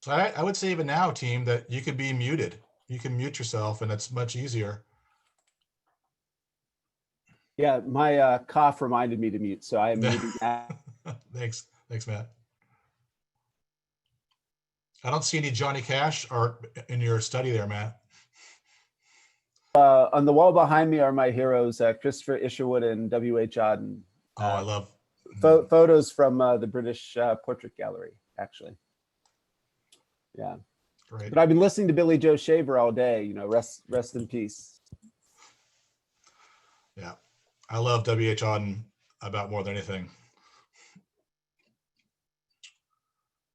So I would say even now, team, that you could be muted. You can mute yourself and it's much easier. Yeah, my cough reminded me to mute, so I am muting now. Thanks, Matt. I don't see any Johnny Cash art in your study there, Matt. On the wall behind me are my heroes, Christopher Isherwood and W.H. Auden. Oh, I love photos from the British Portrait Gallery, actually. Yeah. Great. But I've been listening to Billy Joe Shaver all day. You know, rest in peace. Yeah, I love W.H. Auden about more than anything.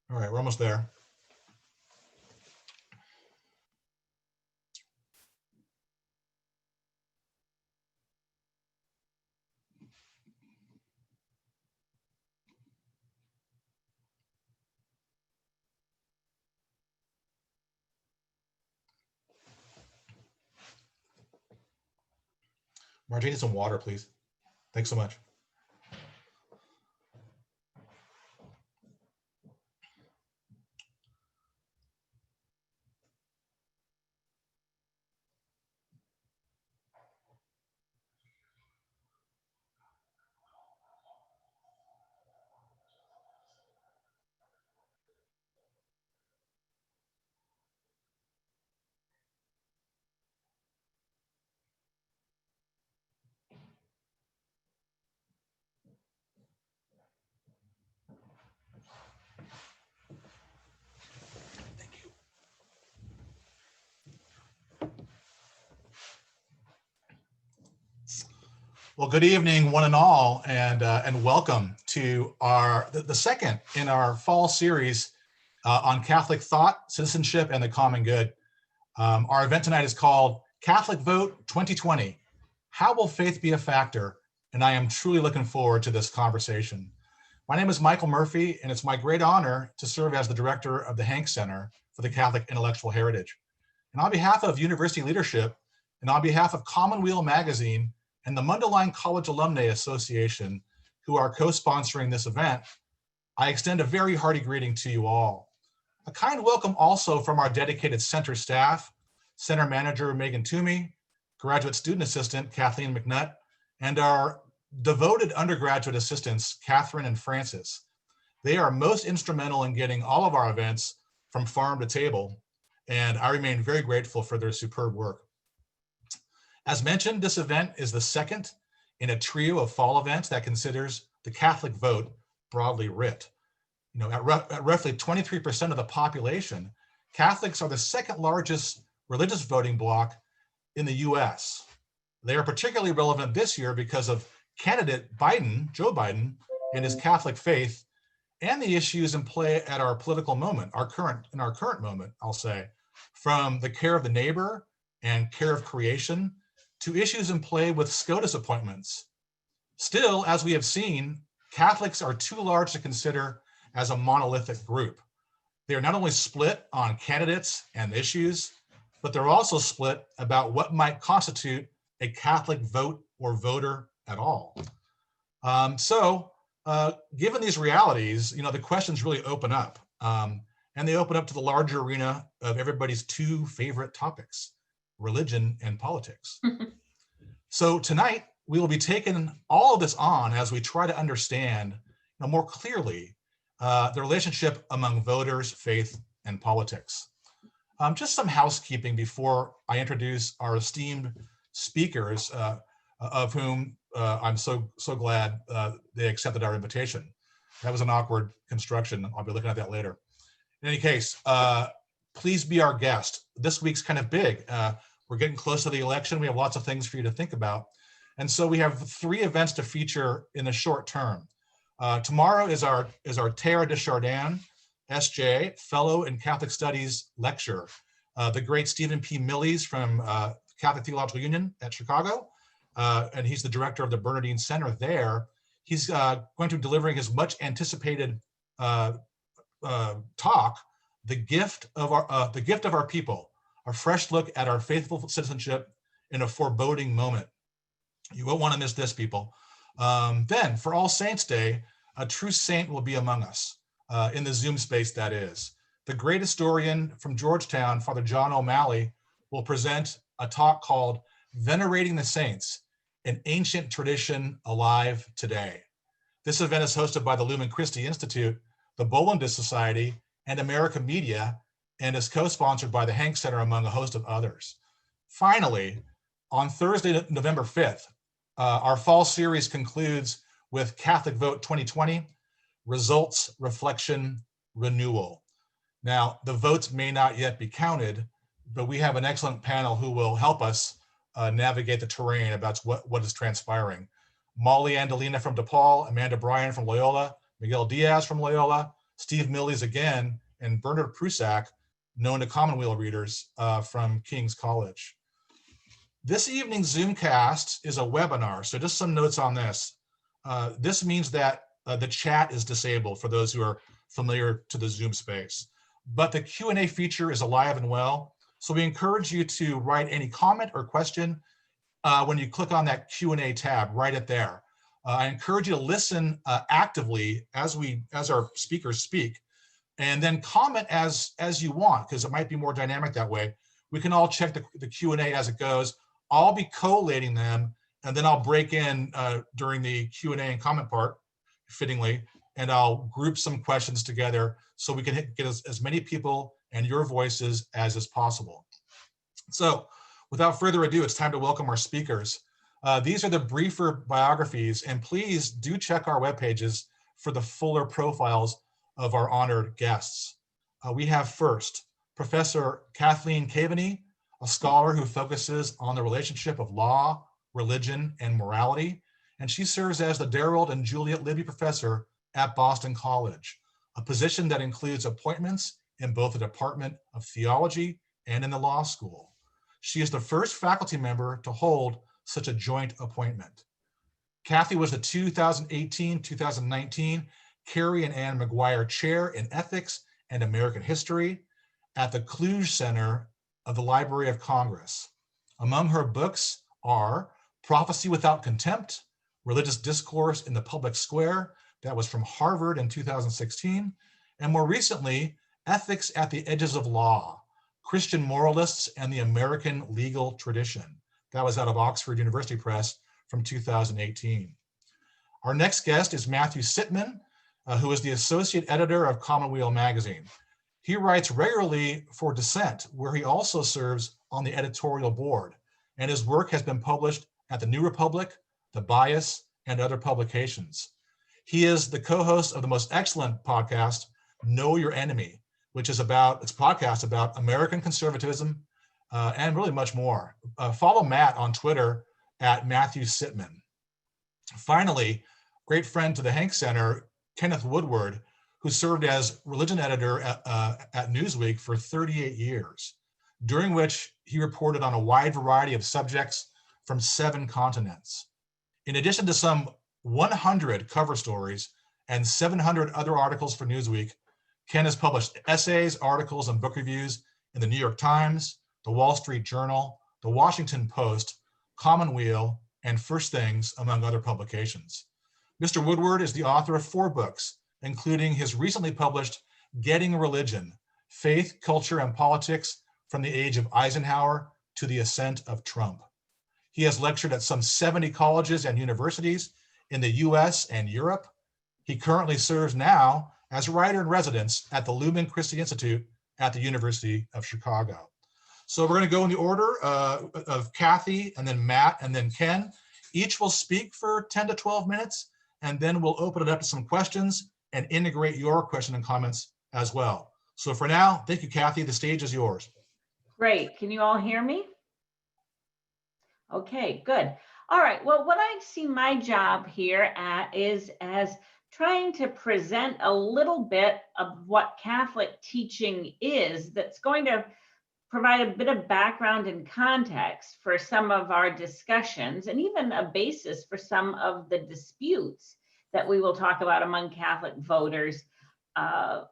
All right, we're almost there. Margie, need some water, please. Thanks so much. Well, good evening, one and all, and welcome to the second in our fall series on Catholic thought, citizenship, and the common good. Our event tonight is called Catholic Vote 2020. How will faith be a factor? And I am truly looking forward to this conversation. My name is Michael Murphy, and it's my great honor to serve as the director of the Hank Center for the Catholic Intellectual Heritage. And on behalf of university leadership, and on behalf of Commonweal Magazine and the Mundelein College Alumni Association, who are co-sponsoring this event, I extend a very hearty greeting to you all. A kind welcome also from our dedicated center staff, Center Manager Megan Toomey, Graduate Student Assistant Kathleen McNutt, and our devoted undergraduate assistants, Catherine and Francis. They are most instrumental in getting all of our events from farm to table, and I remain very grateful for their superb work. As mentioned, this event is the second in a trio of fall events that considers the Catholic vote broadly writ. You know, at roughly 23% of the population, Catholics are the second largest religious voting bloc in the US. They are particularly relevant this year because of candidate Biden, Joe Biden, and his Catholic faith, and the issues in play at our political moment, our current moment, I'll say, from the care of the neighbor and care of creation to issues in play with SCOTUS appointments. Still, as we have seen, Catholics are too large to consider as a monolithic group. They are not only split on candidates and issues, but they're also split about what might constitute a Catholic vote or voter at all. Given these realities, you know, the questions really open up, and they open up to the larger arena of everybody's two favorite topics, religion and politics. So tonight, we will be taking all of this on as we try to understand more clearly the relationship among voters, faith, and politics. Just some housekeeping before I introduce our esteemed speakers, of whom I'm so glad they accepted our invitation. That was an awkward construction. I'll be looking at that later. In any case, please be our guest. This week's kind of big. We're getting close to the election. We have lots of things for you to think about. And so we have 3 events to feature in the short term. Tomorrow is our Terre de Chardin, SJ, Fellow in Catholic Studies lecture. The great Stephen P. Millies from Catholic Theological Union at Chicago, and he's the director of the Bernardine Center there. He's going to be delivering his much anticipated talk, The Gift of Our People, a fresh look at our faithful citizenship in a foreboding moment. You won't want to miss this, people. Then, for All Saints Day, a true saint will be among us, in the Zoom space, that is. the great historian from Georgetown, Father John O'Malley, will present a talk called Venerating the Saints, an Ancient Tradition Alive Today. This event is hosted by the Lumen Christi Institute, the Bollandist Society, and America Media, and is co-sponsored by the Hank Center, among a host of others. Finally, on Thursday, November 5th, our fall series concludes with Catholic Vote 2020, Results, Reflection, Renewal. Now, the votes may not yet be counted, but we have an excellent panel who will help us navigate the terrain about what is transpiring. Molly Andalina from DePaul, Amanda Bryan from Loyola, Miguel Diaz from Loyola, Steve Millies again, and Bernard Prusak, known to Commonweal readers from King's College. This evening's Zoomcast is a webinar, so just some notes on this. This means that the chat is disabled for those who are familiar to the Zoom space, but the Q&A feature is alive and well, so we encourage you to write any comment or question when you click on that Q&A tab, write it there. I encourage you to listen actively as our speakers speak, and then comment as you want, because it might be more dynamic that way. We can all check the Q&A as it goes. I'll be collating them, and then I'll break in during the Q&A and comment part, fittingly, and I'll group some questions together so we can get as many people and your voices as is possible. So without further ado, it's time to welcome our speakers. These are the briefer biographies, and please do check our web pages for the fuller profiles of our honored guests. We have first, Professor Kathleen Kavany, a scholar who focuses on the relationship of law, religion, and morality, and she serves as the Darrell and Juliet Libby Professor at Boston College, a position that includes appointments in both the Department of Theology and in the law school. She is the first faculty member to hold such a joint appointment. Kathy was the 2018-2019 Carrie and Ann McGuire Chair in Ethics and American History at the Kluge Center of the Library of Congress. Among her books are Prophecy Without Contempt, Religious Discourse in the Public Square, that was from Harvard in 2016, and more recently, Ethics at the Edges of Law, Christian Moralists and the American Legal Tradition. That was out of Oxford University Press from 2018. Our next guest is Matthew Sitman, who is the Associate Editor of Commonweal Magazine. He writes regularly for Dissent, where he also serves on the editorial board, and his work has been published at the New Republic, The Bias, and other publications. He is the co-host of the most excellent podcast, Know Your Enemy, which is a podcast about American conservatism and really much more. Follow Matt on Twitter at Matthew Sitman. Finally, great friend to the Hank Center, Kenneth Woodward, who served as religion editor at Newsweek for 38 years, during which he reported on a wide variety of subjects from 7 continents. In addition to some 100 cover stories and 700 other articles for Newsweek, Ken has published essays, articles, and book reviews in the New York Times, the Wall Street Journal, the Washington Post, Commonweal, and First Things, among other publications. Mr. Woodward is the author of 4 books, including his recently published Getting Religion, Faith, Culture, and Politics from the Age of Eisenhower to the Ascent of Trump. He has lectured at some 70 colleges and universities in the US and Europe. He currently serves now as writer in residence at the Lumen Christi Institute at the University of Chicago. So we're going to go in the order of Kathy, and then Matt, and then Ken. Each will speak for 10 to 12 minutes, and then we'll open it up to some questions and integrate your question and comments as well. So for now, thank you, Kathy. The stage is yours. Great. Can you all hear me? Okay, good. All right. Well, what I see my job here is as trying to present a little bit of what Catholic teaching is that's going to provide a bit of background and context for some of our discussions and even a basis for some of the disputes that we will talk about among Catholic voters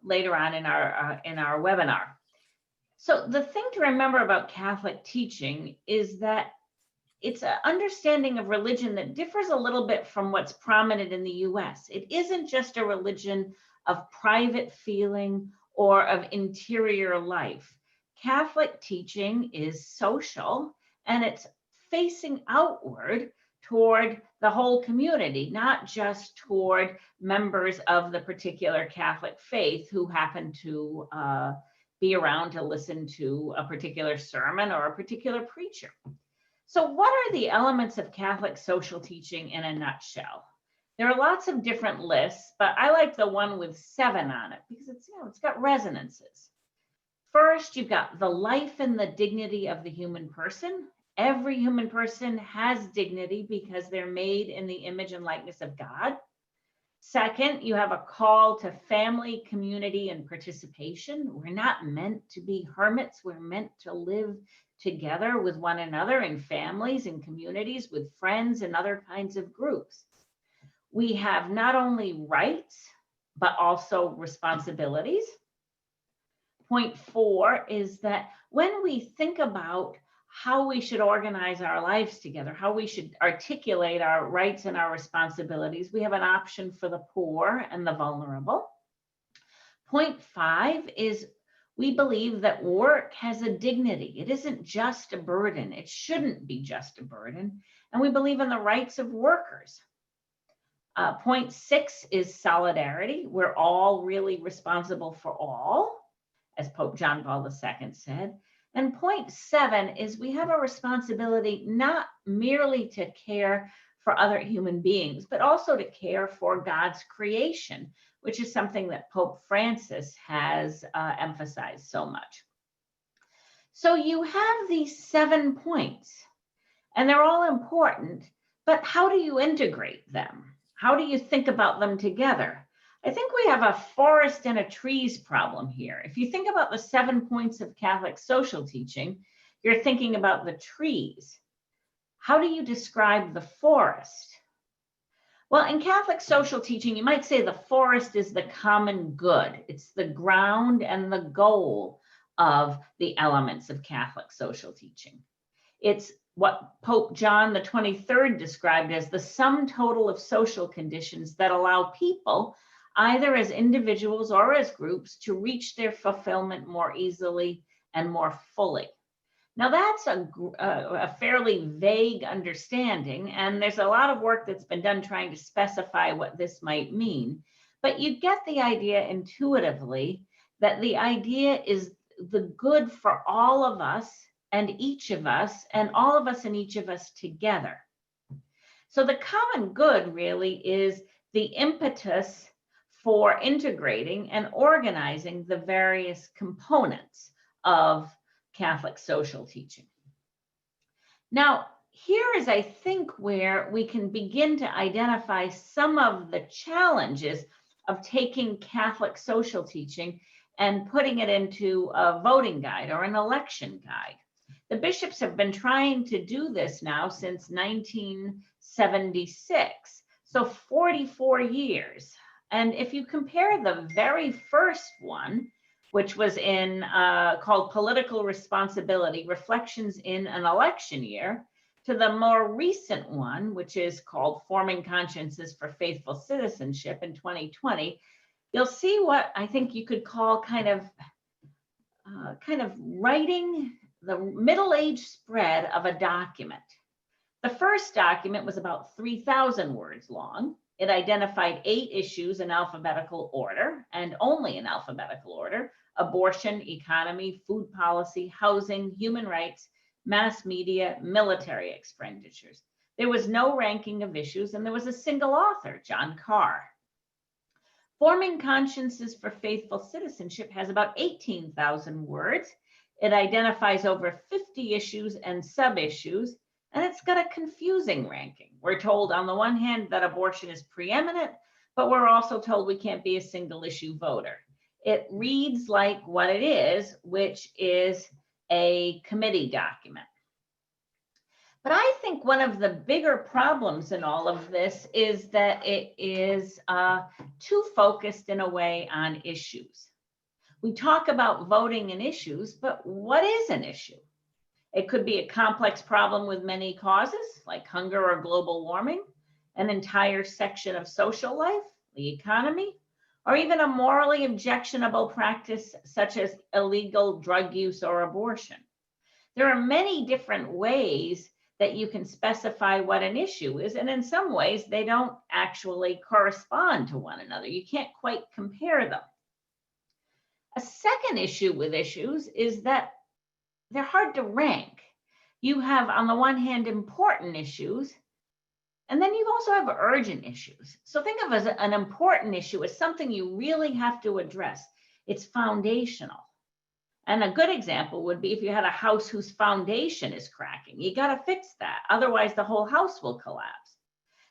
later on in our webinar. So the thing to remember about Catholic teaching is that it's an understanding of religion that differs a little bit from what's prominent in the US. It isn't just a religion of private feeling or of interior life. Catholic teaching is social, and it's facing outward toward the whole community, not just toward members of the particular Catholic faith who happen to be around to listen to a particular sermon or a particular preacher. So what are the elements of Catholic social teaching in a nutshell? There are lots of different lists, but I like the one with 7 on it because it's got resonances. First, you've got the life and the dignity of the human person. Every human person has dignity because they're made in the image and likeness of God. Second, you have a call to family, community, and participation. We're not meant to be hermits. We're meant to live together with one another in families and communities, with friends and other kinds of groups. We have not only rights, but also responsibilities. Point 4 is that when we think about how we should organize our lives together, how we should articulate our rights and our responsibilities, we have an option for the poor and the vulnerable. Point 5 is we believe that work has a dignity. It isn't just a burden. It shouldn't be just a burden. And we believe in the rights of workers. Point 6 is solidarity. We're all really responsible for all, as Pope John Paul II said. And point 7 is we have a responsibility not merely to care for other human beings, but also to care for God's creation, which is something that Pope Francis has emphasized so much. So you have these 7 points, and they're all important, but how do you integrate them? How do you think about them together? I think we have a forest and a trees problem here. If you think about the 7 points of Catholic social teaching, you're thinking about the trees. How do you describe the forest? Well, in Catholic social teaching, you might say the forest is the common good. It's the ground and the goal of the elements of Catholic social teaching. It's what Pope John the 23rd described as the sum total of social conditions that allow people, either as individuals or as groups, to reach their fulfillment more easily and more fully. Now that's a fairly vague understanding, and there's a lot of work that's been done trying to specify what this might mean, but you get the idea intuitively that the idea is the good for all of us and each of us, and all of us and each of us together. So the common good really is the impetus for integrating and organizing the various components of Catholic social teaching. Now, here is, I think, where we can begin to identify some of the challenges of taking Catholic social teaching and putting it into a voting guide or an election guide. The bishops have been trying to do this now since 1976, so 44 years. And if you compare the very first one, which was in called Political Responsibility, Reflections in an Election Year, to the more recent one, which is called Forming Consciences for Faithful Citizenship in 2020, you'll see what I think you could call kind of writing the middle-age spread of a document. The first document was about 3,000 words long. It identified 8 issues in alphabetical order, and only in alphabetical order: abortion, economy, food policy, housing, human rights, mass media, military expenditures. There was no ranking of issues, and there was a single author, John Carr. Forming Consciences for Faithful Citizenship has about 18,000 words. It identifies over 50 issues and sub-issues, and it's got a confusing ranking. We're told on the one hand that abortion is preeminent, but we're also told we can't be a single issue voter. It reads like what it is, which is a committee document. But I think one of the bigger problems in all of this is that it is too focused in a way on issues. We talk about voting and issues, but what is an issue? It could be a complex problem with many causes, like hunger or global warming, an entire section of social life, the economy, or even a morally objectionable practice such as illegal drug use or abortion. There are many different ways that you can specify what an issue is, and in some ways they don't actually correspond to one another. You can't quite compare them. A second issue with issues is that they're hard to rank. You have, on the one hand, important issues, and then you also have urgent issues. So think of as an important issue as something you really have to address. It's foundational. And a good example would be if you had a house whose foundation is cracking. You got to fix that. Otherwise, the whole house will collapse.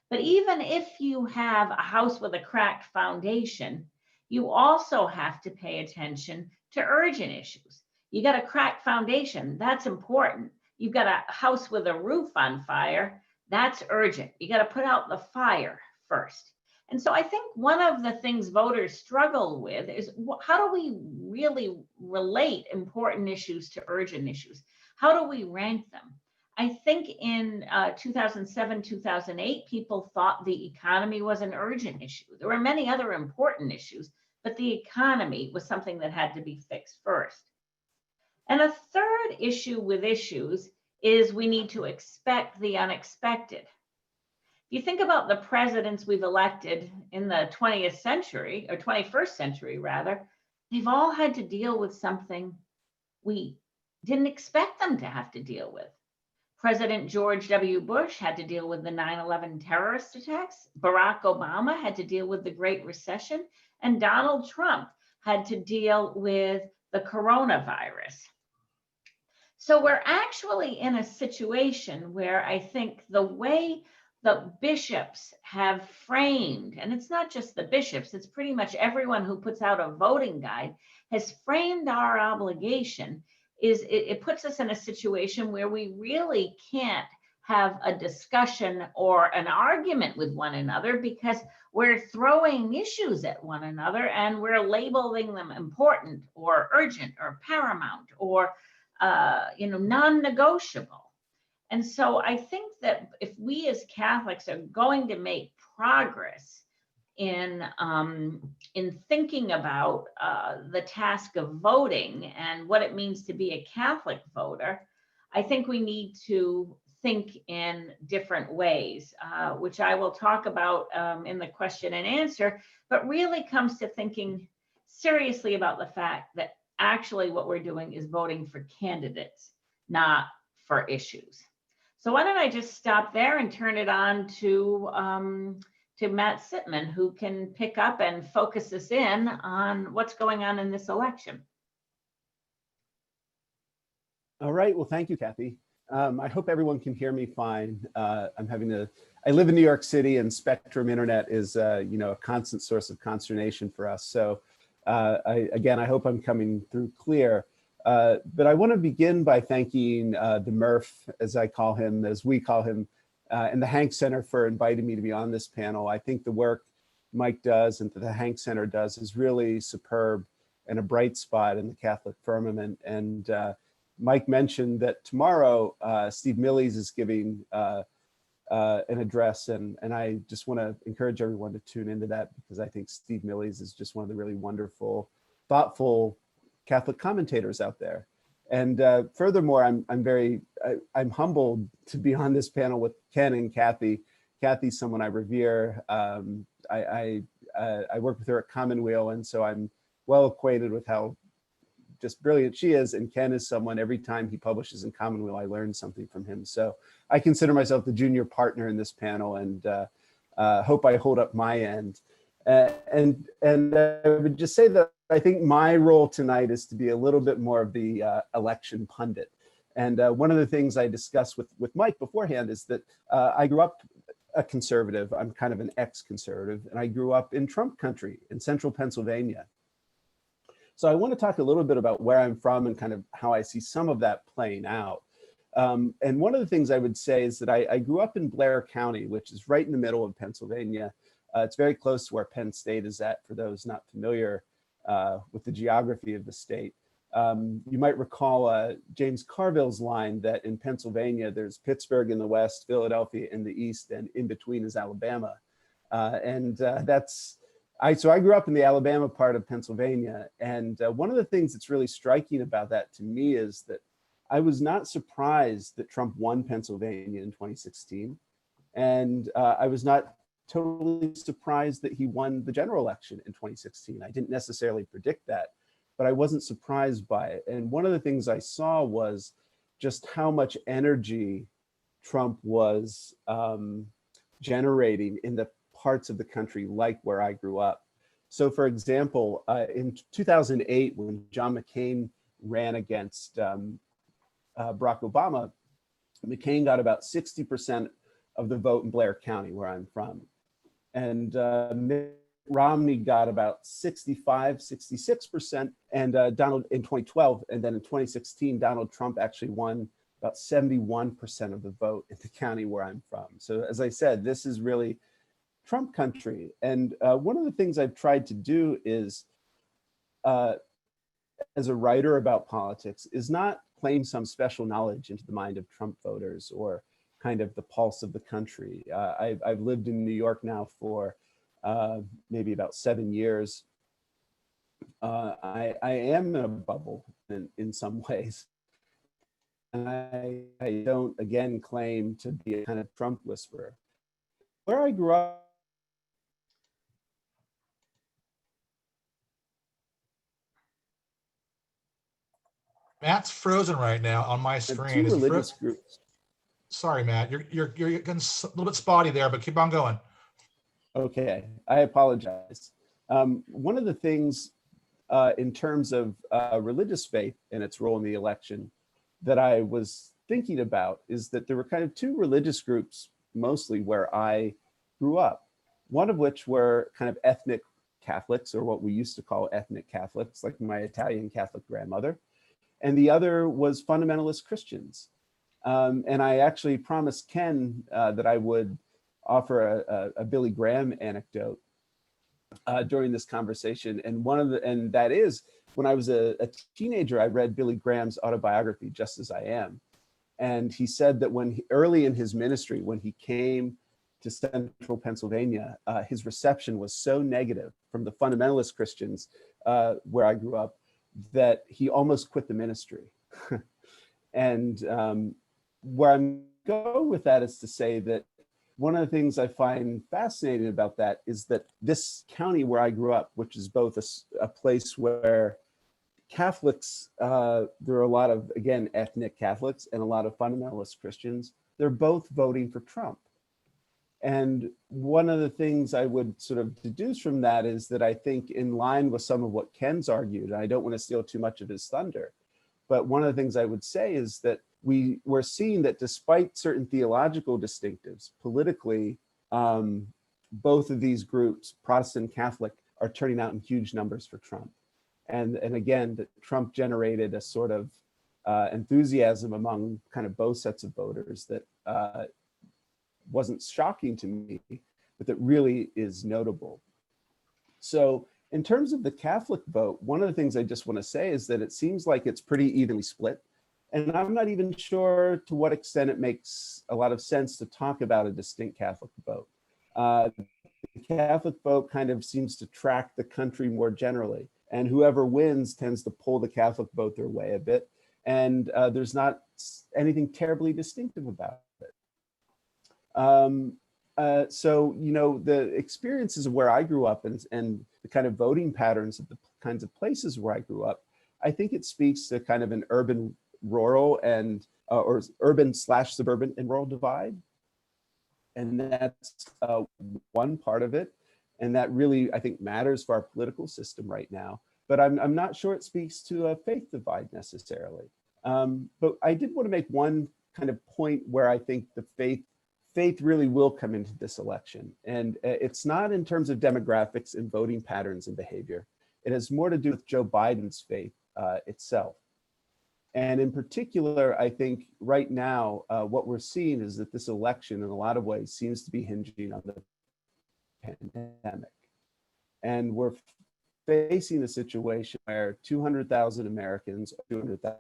But even if you have a house with a cracked foundation, you also have to pay attention to urgent issues. You got a cracked foundation. That's important. You've got a house with a roof on fire. That's urgent. You got to put out the fire first. And so I think one of the things voters struggle with is how do we really relate important issues to urgent issues? How do we rank them? I think in 2007, 2008, people thought the economy was an urgent issue. There were many other important issues, but the economy was something that had to be fixed first. And a third issue with issues is we need to expect the unexpected. If you think about the presidents we've elected in the 20th century, or 21st century rather, they've all had to deal with something we didn't expect them to have to deal with. President George W. Bush had to deal with the 9/11 terrorist attacks. Barack Obama had to deal with the Great Recession, and Donald Trump had to deal with the coronavirus. So we're actually in a situation where I think the way the bishops have framed, and it's not just the bishops, it's pretty much everyone who puts out a voting guide, has framed our obligation, is it puts us in a situation where we really can't have a discussion or an argument with one another because we're throwing issues at one another and we're labeling them important or urgent or paramount or non-negotiable. And so I think that if we as Catholics are going to make progress in thinking about the task of voting and what it means to be a Catholic voter, I think we need to think in different ways, which I will talk about in the question and answer, but really comes to thinking seriously about the fact that actually what we're doing is voting for candidates, not for issues. So why don't I just stop there and turn it on to Matt Sitman, who can pick up and focus us in on what's going on in this election. All right, well, thank you, Kathy. I hope everyone can hear me fine. I live in New York City and Spectrum Internet is, a constant source of consternation for us. So I hope I'm coming through clear. But I want to begin by thanking the Murph, as I call him, as we call him, and the Hank Center for inviting me to be on this panel. I think the work Mike does and the Hank Center does is really superb and a bright spot in the Catholic firmament. And Mike mentioned that tomorrow Steve Millies is giving an address, and I just want to encourage everyone to tune into that because I think Steve Millies is just one of the really wonderful, thoughtful Catholic commentators out there. And furthermore, I'm humbled to be on this panel with Ken and Kathy. Kathy's someone I revere. I work with her at Commonweal, and so I'm well acquainted with how just brilliant she is. And Ken is someone, every time he publishes in Commonweal, I learn something from him. So I consider myself the junior partner in this panel, and hope I hold up my end. And I would just say that I think my role tonight is to be a little bit more of the election pundit. And one of the things I discussed with Mike beforehand is that I grew up a conservative. I'm kind of an ex-conservative, and I grew up in Trump country in central Pennsylvania. So I want to talk a little bit about where I'm from and kind of how I see some of that playing out. And one of the things I would say is that I grew up in Blair County, which is right in the middle of Pennsylvania. It's very close to where Penn State is at, for those not familiar with the geography of the state. You might recall James Carville's line that in Pennsylvania, there's Pittsburgh in the west, Philadelphia in the east, and in between is Alabama. So I grew up in the Alabama part of Pennsylvania, and one of the things that's really striking about that to me is that I was not surprised that Trump won Pennsylvania in 2016, and I was not totally surprised that he won the general election in 2016. I didn't necessarily predict that, but I wasn't surprised by it. And one of the things I saw was just how much energy Trump was generating in the parts of the country like where I grew up. So for example, in 2008, when John McCain ran against Barack Obama, McCain got about 60% of the vote in Blair County, where I'm from. And Mitt Romney got about 65, 66%, and Donald in 2012. And then in 2016, Donald Trump actually won about 71% of the vote in the county where I'm from. So as I said, this is really Trump country. And one of the things I've tried to do is, as a writer about politics, is not claim some special knowledge into the mind of Trump voters or kind of the pulse of the country. I've lived in New York now for maybe about 7 years. I am in a bubble in some ways. And I don't, again, claim to be a kind of Trump whisperer. Where I grew up, Matt's frozen right now on my screen. two Is he religious frozen? groups. Sorry, Matt. You're getting a little bit spotty there, but keep on going. Okay, I apologize. One of the things in terms of religious faith and its role in the election that I was thinking about is that there were kind of two religious groups mostly where I grew up. One of which were kind of ethnic Catholics, or what we used to call ethnic Catholics, like my Italian Catholic grandmother. And the other was fundamentalist Christians. And I actually promised Ken that I would offer a Billy Graham anecdote during this conversation. And that is, when I was a teenager, I read Billy Graham's autobiography, Just As I Am. And he said that early in his ministry, when he came to central Pennsylvania, his reception was so negative from the fundamentalist Christians where I grew up that he almost quit the ministry. And where I'm going with that is to say that one of the things I find fascinating about that is that this county where I grew up, which is both a place where Catholics, there are a lot of, again, ethnic Catholics and a lot of fundamentalist Christians, they're both voting for Trump. And one of the things I would sort of deduce from that is that I think, in line with some of what Ken's argued, and I don't want to steal too much of his thunder, but one of the things I would say is that we're seeing that despite certain theological distinctives, politically, both of these groups, Protestant and Catholic, are turning out in huge numbers for Trump. And again, that Trump generated a sort of enthusiasm among kind of both sets of voters that wasn't shocking to me, but that really is notable. So in terms of the Catholic vote, one of the things I just want to say is that it seems like it's pretty evenly split. And I'm not even sure to what extent it makes a lot of sense to talk about a distinct Catholic vote. The Catholic vote kind of seems to track the country more generally, and whoever wins tends to pull the Catholic vote their way a bit. And there's not anything terribly distinctive about it. So, you know, the experiences of where I grew up and the kind of voting patterns of the kinds of places where I grew up, I think it speaks to kind of an urban rural and or urban / suburban and rural divide. And that's one part of it. And that really, I think, matters for our political system right now. But I'm not sure it speaks to a faith divide necessarily. But I did want to make one kind of point where I think the faith really will come into this election. And it's not in terms of demographics and voting patterns and behavior. It has more to do with Joe Biden's faith itself. And in particular, I think right now, what we're seeing is that this election in a lot of ways seems to be hinging on the pandemic. And we're facing a situation where 200,000 Americans, 200,000,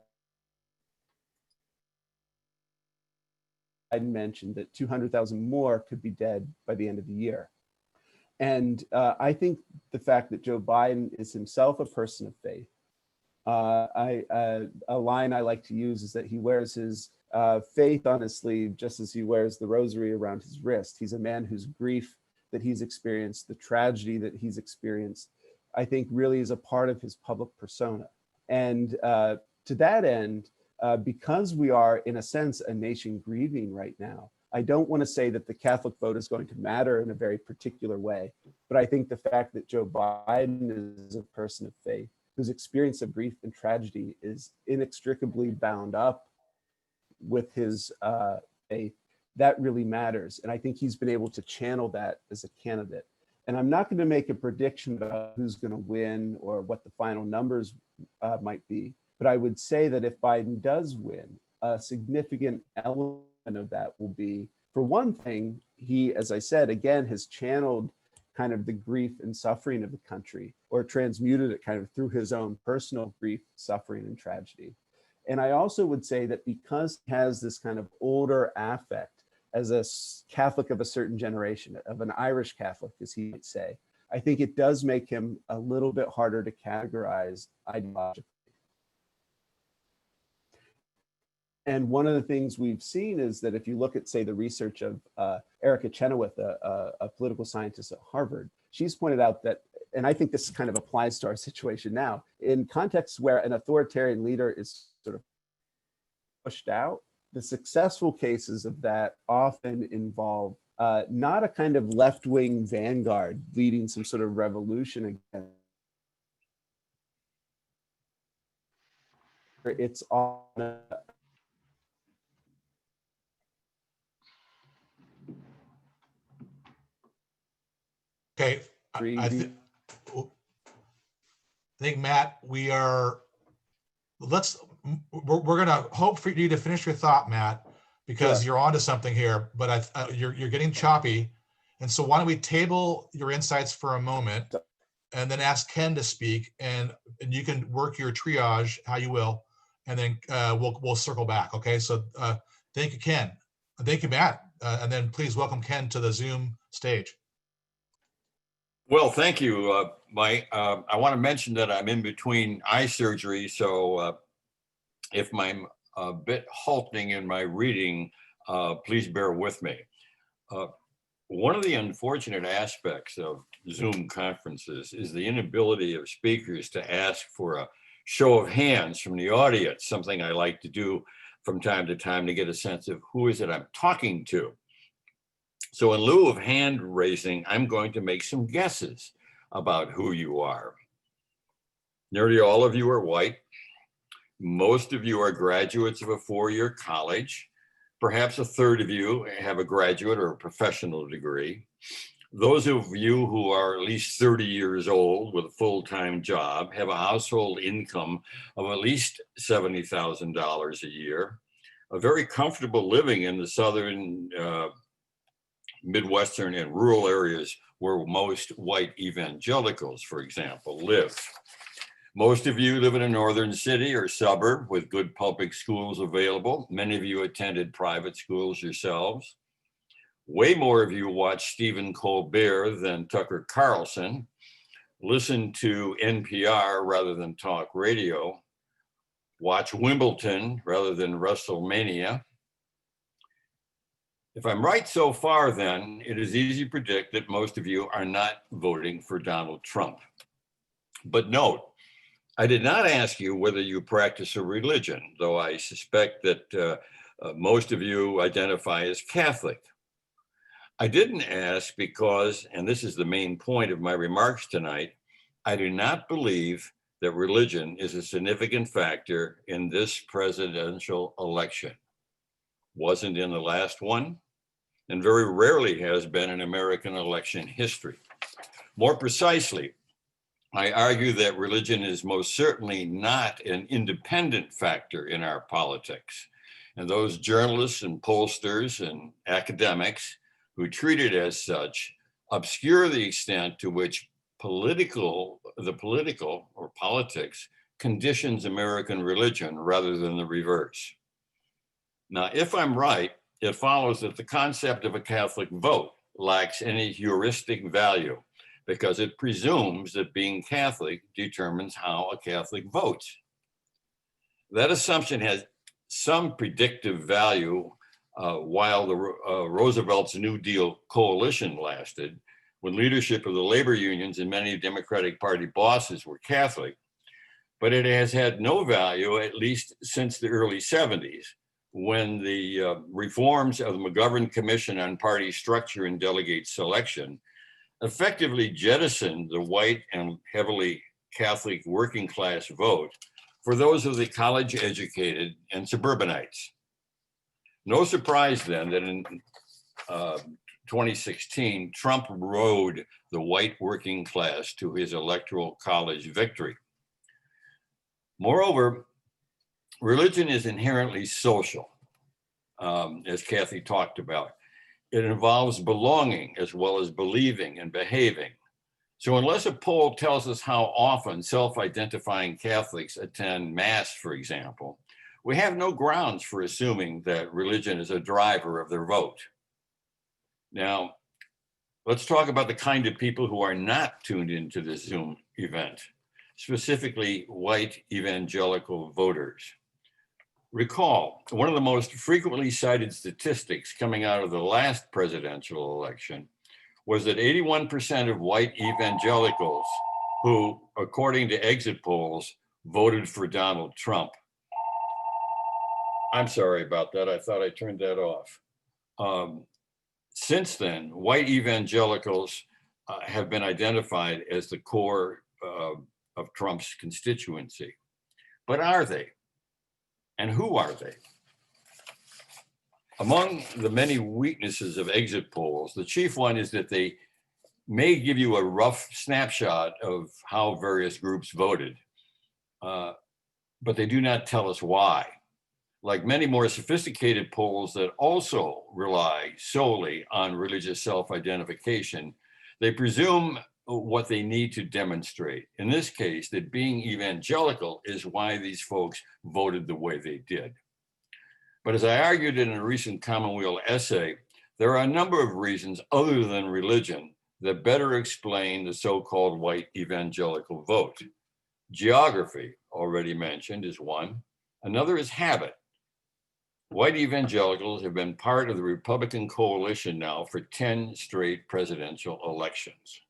I mentioned that 200,000 more could be dead by the end of the year. And I think the fact that Joe Biden is himself a person of faith, a line I like to use is that he wears his faith on his sleeve just as he wears the rosary around his wrist. He's a man whose grief that he's experienced, the tragedy that he's experienced, I think really is a part of his public persona. And to that end, because we are, in a sense, a nation grieving right now, I don't want to say that the Catholic vote is going to matter in a very particular way, but I think the fact that Joe Biden is a person of faith, whose experience of grief and tragedy is inextricably bound up with his faith, that really matters. And I think he's been able to channel that as a candidate. And I'm not going to make a prediction about who's going to win or what the final numbers might be, but I would say that if Biden does win, a significant element of that will be, for one thing, he, as I said, again, has channeled kind of the grief and suffering of the country, or transmuted it kind of through his own personal grief, suffering, and tragedy. And I also would say that because he has this kind of older affect as a Catholic of a certain generation, of an Irish Catholic, as he might say, I think it does make him a little bit harder to categorize ideologically. And one of the things we've seen is that if you look at, say, the research of Erica Chenoweth, a political scientist at Harvard, she's pointed out that, and I think this kind of applies to our situation now, in contexts where an authoritarian leader is sort of pushed out, the successful cases of that often involve not a kind of left-wing vanguard leading some sort of revolution again. It's on a Okay, I think Matt, we're gonna hope for you to finish your thought, Matt, because Sure. you're onto something here, but you're getting choppy. And so why don't we table your insights for a moment and then ask Ken to speak, and you can work your triage how you will, and then we'll circle back. Okay, so thank you, Ken. Thank you, Matt. And then please welcome Ken to the Zoom stage. Well, thank you, Mike. I want to mention that I'm in between eye surgery, so if I'm a bit halting in my reading, please bear with me. One of the unfortunate aspects of Zoom conferences is the inability of speakers to ask for a show of hands from the audience, something I like to do from time to time to get a sense of who is it I'm talking to. So in lieu of hand raising, I'm going to make some guesses about who you are. Nearly all of you are white. Most of you are graduates of a four-year college. Perhaps a third of you have a graduate or a professional degree. Those of you who are at least 30 years old with a full-time job have a household income of at least $70,000 a year, a very comfortable living in the southern Midwestern and rural areas where most white evangelicals, for example, live. Most of you live in a northern city or suburb with good public schools available. Many of you attended private schools yourselves. Way more of you watch Stephen Colbert than Tucker Carlson, listen to NPR rather than talk radio, watch Wimbledon rather than WrestleMania. If I'm right so far, then it is easy to predict that most of you are not voting for Donald Trump. But note, I did not ask you whether you practice a religion, though I suspect that most of you identify as Catholic. I didn't ask because, and this is the main point of my remarks tonight, I do not believe that religion is a significant factor in this presidential election. Wasn't in the last one, and very rarely has been in American election history. More precisely, I argue that religion is most certainly not an independent factor in our politics. And those journalists and pollsters and academics who treat it as such obscure the extent to which the political or politics conditions American religion rather than the reverse. Now, if I'm right, it follows that the concept of a Catholic vote lacks any heuristic value because it presumes that being Catholic determines how a Catholic votes. That assumption has some predictive value while the Roosevelt's New Deal coalition lasted, when leadership of the labor unions and many Democratic Party bosses were Catholic, but it has had no value at least since the early 70s, when the reforms of the McGovern Commission on Party Structure and Delegate Selection effectively jettisoned the white and heavily Catholic working class vote for those of the college educated and suburbanites. No surprise then that in 2016, Trump rode the white working class to his electoral college victory. Moreover, religion is inherently social, as Kathy talked about. It involves belonging as well as believing and behaving. So unless a poll tells us how often self-identifying Catholics attend Mass, for example, we have no grounds for assuming that religion is a driver of their vote. Now, let's talk about the kind of people who are not tuned into this Zoom event, specifically white evangelical voters. Recall, one of the most frequently cited statistics coming out of the last presidential election was that 81% of white evangelicals who, according to exit polls, voted for Donald Trump. I'm sorry about that. I thought I turned that off. Since then, white evangelicals have been identified as the core of Trump's constituency. But are they? And who are they? Among the many weaknesses of exit polls, the chief one is that they may give you a rough snapshot of how various groups voted, but they do not tell us why. Like many more sophisticated polls that also rely solely on religious self-identification, they presume what they need to demonstrate. In this case, that being evangelical is why these folks voted the way they did. But as I argued in a recent Commonweal essay, there are a number of reasons other than religion that better explain the so-called white evangelical vote. Geography, already mentioned, is one. Another is habit. White evangelicals have been part of the Republican coalition now for 10 straight presidential elections.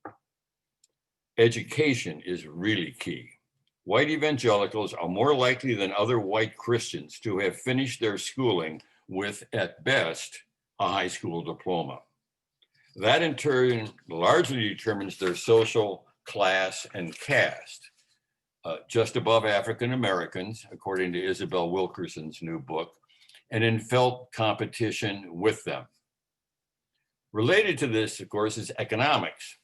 Education is really key. White evangelicals are more likely than other white Christians to have finished their schooling with, at best, a high school diploma. That in turn largely determines their social class and caste, just above African Americans, according to Isabel Wilkerson's new book, and in felt competition with them. Related to this, of course, is economics.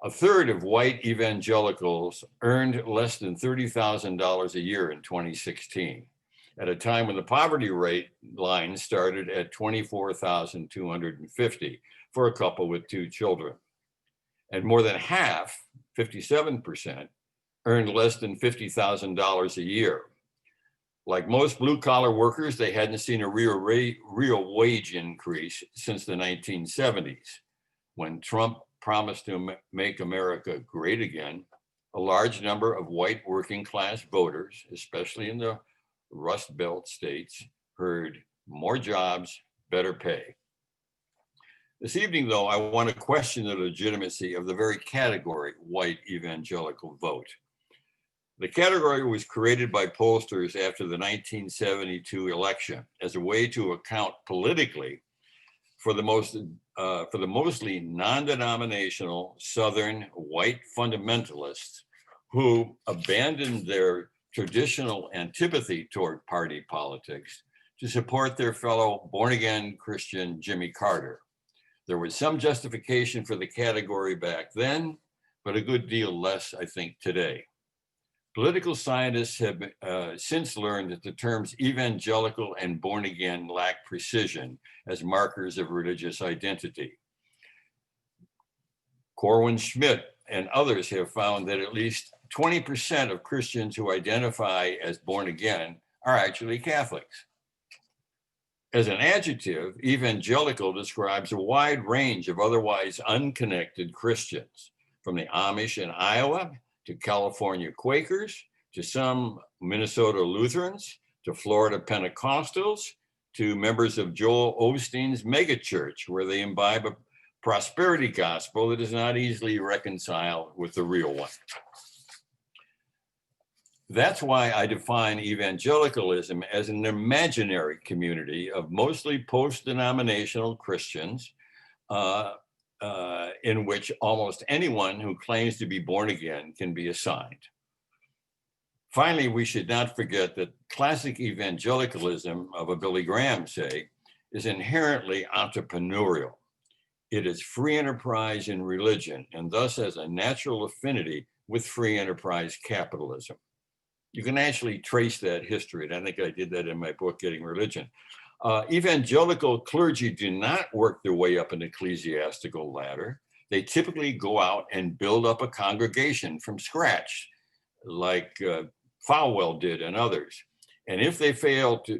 A third of white evangelicals earned less than $30,000 a year in 2016, at a time when the poverty rate line started at $24,250 for a couple with 2 children. And more than half, 57%, earned less than $50,000 a year. Like most blue-collar workers, they hadn't seen a real wage increase since the 1970s, when Trump promised to make America great again. A large number of white working class voters, especially in the Rust Belt states, heard more jobs, better pay. This evening, though, I want to question the legitimacy of the very category white evangelical vote. The category was created by pollsters after the 1972 election as a way to account politically for the mostly non-denominational Southern white fundamentalists who abandoned their traditional antipathy toward party politics to support their fellow born-again Christian Jimmy Carter. There was some justification for the category back then, but a good deal less, I think, today. Political scientists have since learned that the terms evangelical and born again lack precision as markers of religious identity. Corwin Schmidt and others have found that at least 20% of Christians who identify as born again are actually Catholics. As an adjective, evangelical describes a wide range of otherwise unconnected Christians, from the Amish in Iowa to California Quakers, to some Minnesota Lutherans, to Florida Pentecostals, to members of Joel Osteen's megachurch, where they imbibe a prosperity gospel that is not easily reconciled with the real one. That's why I define evangelicalism as an imaginary community of mostly post-denominational Christians in which almost anyone who claims to be born again can be assigned. Finally, we should not forget that classic evangelicalism of a Billy Graham, say, is inherently entrepreneurial. It is free enterprise in religion and thus has a natural affinity with free enterprise capitalism. You can actually trace that history, and I think I did that in my book, Getting Religion. Evangelical clergy do not work their way up an ecclesiastical ladder. They typically go out and build up a congregation from scratch, like Falwell did and others. And if they fail at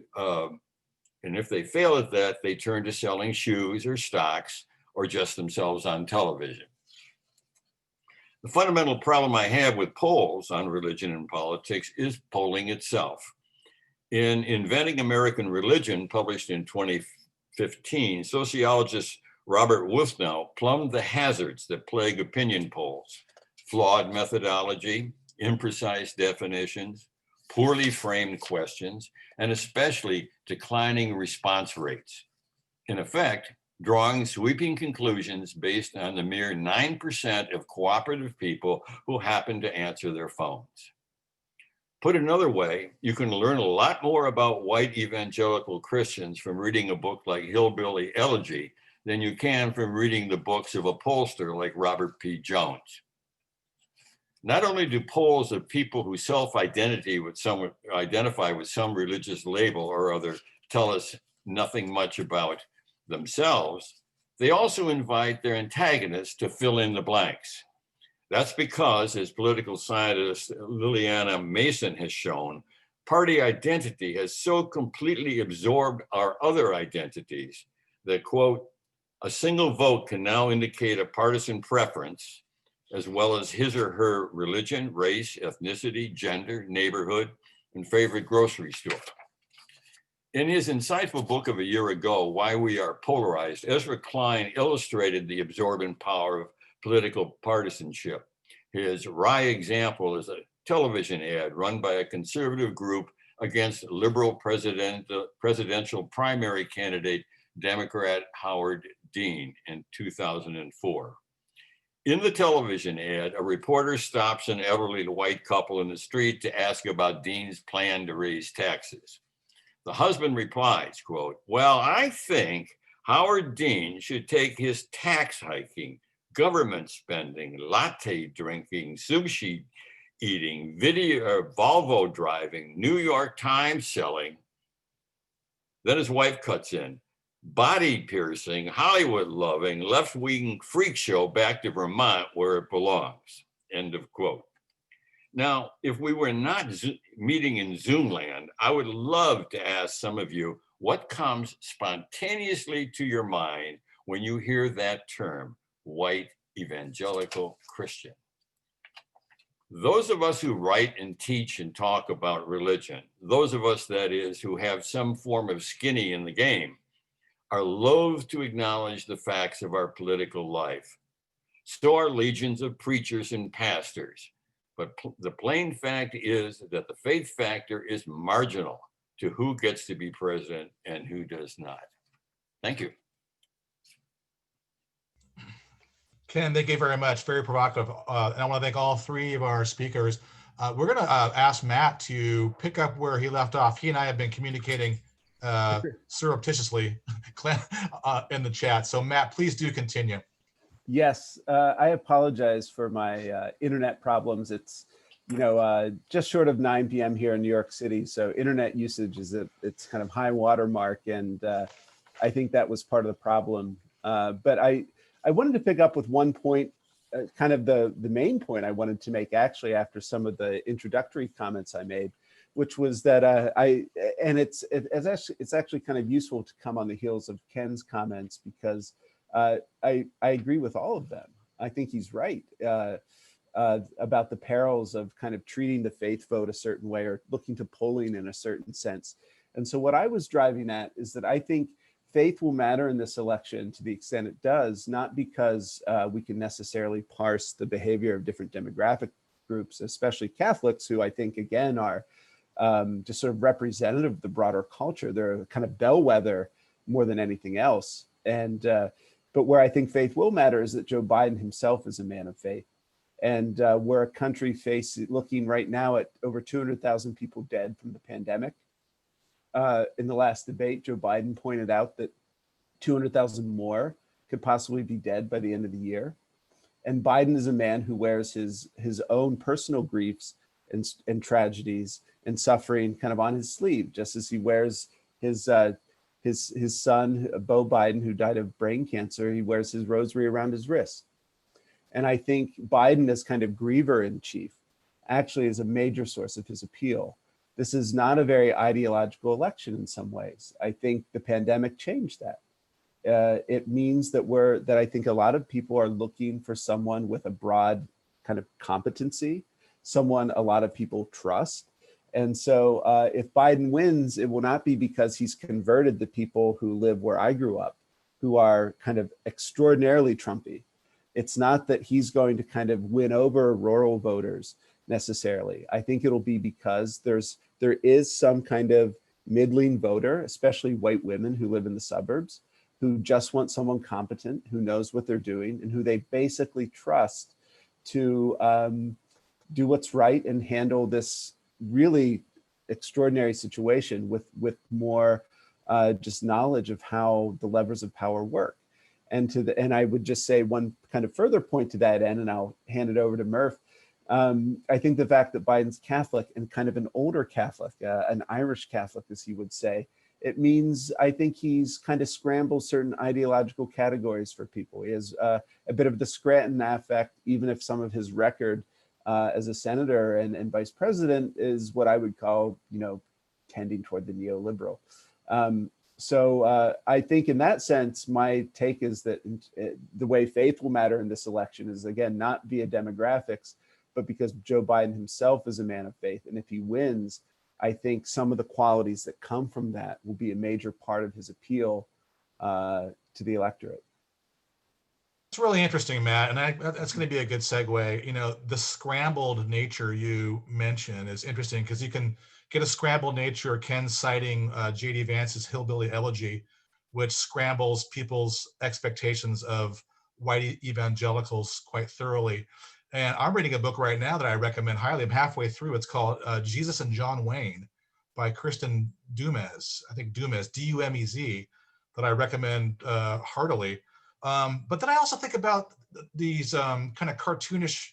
that, they turn to selling shoes or stocks or just themselves on television. The fundamental problem I have with polls on religion and politics is polling itself. In Inventing American Religion, published in 2015, sociologist Robert Wolfnow plumbed the hazards that plague opinion polls: flawed methodology, imprecise definitions, poorly framed questions, and especially declining response rates. In effect, drawing sweeping conclusions based on the mere 9% of cooperative people who happen to answer their phones. Put another way, you can learn a lot more about white evangelical Christians from reading a book like Hillbilly Elegy than you can from reading the books of a pollster like Robert P. Jones. Not only do polls of people who identify with some religious label or other tell us nothing much about themselves, they also invite their antagonists to fill in the blanks. That's because, as political scientist Liliana Mason has shown, party identity has so completely absorbed our other identities that, quote, a single vote can now indicate a partisan preference, as well as his or her religion, race, ethnicity, gender, neighborhood, and favorite grocery store. In his insightful book of a year ago, Why We Are Polarized, Ezra Klein illustrated the absorbent power of political partisanship. His wry example is a television ad run by a conservative group against liberal presidential primary candidate, Democrat Howard Dean, in 2004. In the television ad, a reporter stops an elderly white couple in the street to ask about Dean's plan to raise taxes. The husband replies, quote, well, I think Howard Dean should take his tax hiking, government spending, latte drinking, sushi eating, Volvo driving, New York Times selling. Then his wife cuts in, body piercing, Hollywood loving, left-wing freak show back to Vermont where it belongs, end of quote. Now, if we were not meeting in Zoom land, I would love to ask some of you what comes spontaneously to your mind when you hear that term, white evangelical Christian. Those of us who write and teach and talk about religion, those of us, that is, who have some form of skinny in the game, are loath to acknowledge the facts of our political life. So are legions of preachers and pastors. But the plain fact is that the faith factor is marginal to who gets to be president and who does not. Thank you. Ken, thank you very much. Very provocative. And I want to thank all three of our speakers. We're going to ask Matt to pick up where he left off. He and I have been communicating surreptitiously in the chat. So Matt, please do continue. Yes, I apologize for my internet problems. It's, just short of 9 p.m. here in New York City. So internet usage is it's kind of high watermark. And I think that was part of the problem. But I wanted to pick up with one point, kind of the main point I wanted to make actually after some of the introductory comments I made, which was that it's actually kind of useful to come on the heels of Ken's comments, because I agree with all of them. I think he's right about the perils of kind of treating the faith vote a certain way, or looking to polling in a certain sense. And so what I was driving at is that I think faith will matter in this election to the extent it does, not because we can necessarily parse the behavior of different demographic groups, especially Catholics, who I think, again, are just sort of representative of the broader culture. They're a kind of bellwether more than anything else. And but where I think faith will matter is that Joe Biden himself is a man of faith. And we're a country looking right now at over 200,000 people dead from the pandemic. In the last debate, Joe Biden pointed out that 200,000 more could possibly be dead by the end of the year. And Biden is a man who wears his own personal griefs and tragedies and suffering kind of on his sleeve, just as he wears his son, Beau Biden, who died of brain cancer. He wears his rosary around his wrist. And I think Biden, as kind of griever in chief, actually is a major source of his appeal. This is not a very ideological election in some ways. I think the pandemic changed that. It means that I think a lot of people are looking for someone with a broad kind of competency, someone a lot of people trust. And so if Biden wins, it will not be because he's converted the people who live where I grew up, who are kind of extraordinarily Trumpy. It's not that he's going to kind of win over rural voters necessarily. I think it'll be because there is some kind of middling voter, especially white women who live in the suburbs, who just want someone competent, who knows what they're doing, and who they basically trust to do what's right and handle this really extraordinary situation with more just knowledge of how the levers of power work. And I would just say one kind of further point to that end, and I'll hand it over to Murph. I think the fact that Biden's Catholic, and kind of an older Catholic, an Irish Catholic, as he would say, it means I think he's kind of scrambled certain ideological categories for people. He has a bit of the Scranton affect, even if some of his record as a senator and vice president is what I would call, tending toward the neoliberal. So I think in that sense, my take is that the way faith will matter in this election is, again, not via demographics, but because Joe Biden himself is a man of faith. And if he wins, I think some of the qualities that come from that will be a major part of his appeal to the electorate. It's really interesting, Matt, and that's going to be a good segue. The scrambled nature you mentioned is interesting because you can get a scrambled nature. Ken citing J.D. Vance's Hillbilly Elegy, which scrambles people's expectations of white evangelicals quite thoroughly. And I'm reading a book right now that I recommend highly. I'm halfway through. It's called Jesus and John Wayne by Kristen Dumez. I think Dumez, D-U-M-E-Z, that I recommend heartily. But then I also think about these kind of cartoonish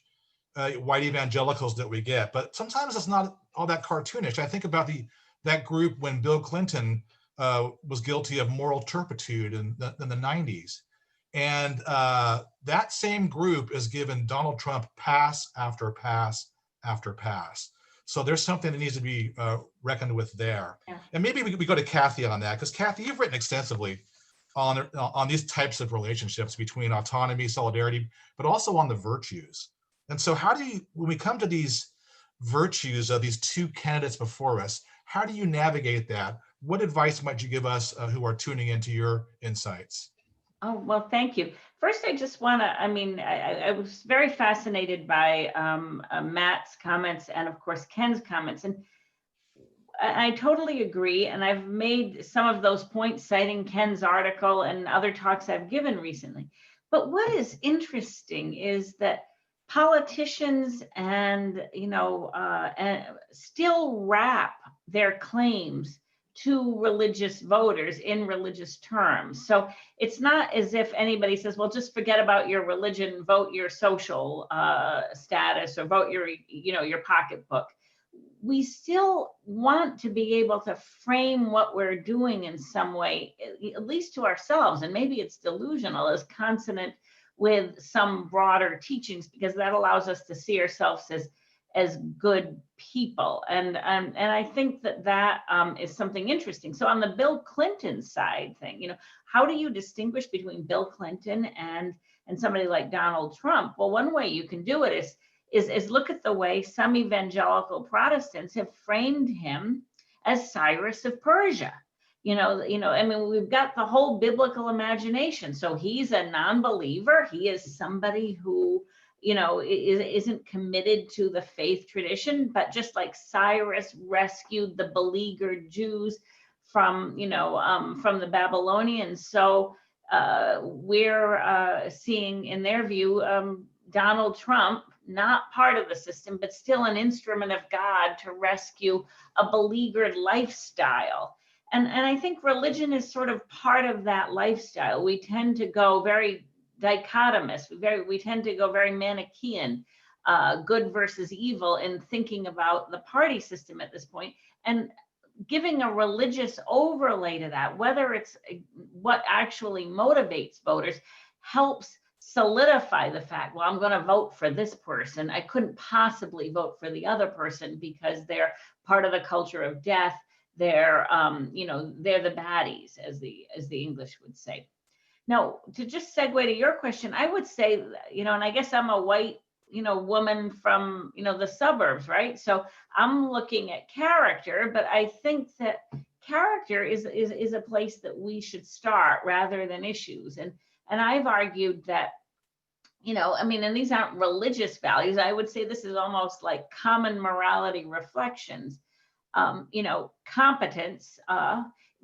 white evangelicals that we get. But sometimes it's not all that cartoonish. I think about that group when Bill Clinton was guilty of moral turpitude in the 90s. And that same group is given Donald Trump pass after pass after pass. So there's something that needs to be reckoned with there. Yeah. And maybe we go to Kathy on that, because Kathy, you've written extensively on these types of relationships between autonomy, solidarity, but also on the virtues. And so when we come to these virtues of these two candidates before us, how do you navigate that? What advice might you give us who are tuning into your insights? Oh, well, thank you. First, I just want to, I was very fascinated by Matt's comments and, of course, Ken's comments. And I totally agree. And I've made some of those points citing Ken's article and other talks I've given recently. But what is interesting is that politicians still wrap their claims to religious voters in religious terms. So it's not as if anybody says, well, just forget about your religion, vote your social status, or vote your pocketbook. We still want to be able to frame what we're doing in some way, at least to ourselves, and maybe it's delusional, as consonant with some broader teachings, because that allows us to see ourselves as good people. And I think that is something interesting. So on the Bill Clinton side thing, how do you distinguish between Bill Clinton and somebody like Donald Trump? Well, one way you can do it is look at the way some evangelical Protestants have framed him as Cyrus of Persia. I mean, we've got the whole biblical imagination. So he's a non-believer. He is somebody who, isn't committed to the faith tradition, but just like Cyrus rescued the beleaguered Jews from the Babylonians. So we're seeing, in their view, Donald Trump, not part of the system, but still an instrument of God to rescue a beleaguered lifestyle. And I think religion is sort of part of that lifestyle. We tend to go very dichotomous. We tend to go very Manichaean, good versus evil, in thinking about the party system at this point. And giving a religious overlay to that, whether it's what actually motivates voters, helps solidify the fact, well, I'm going to vote for this person. I couldn't possibly vote for the other person because they're part of the culture of death. They're, they're the baddies, as the English would say. Now, to just segue to your question, I would say, and I guess I'm a white, woman from, the suburbs, right? So I'm looking at character, but I think that character is a place that we should start rather than issues. And I've argued that, and these aren't religious values. I would say this is almost like common morality reflections. Competence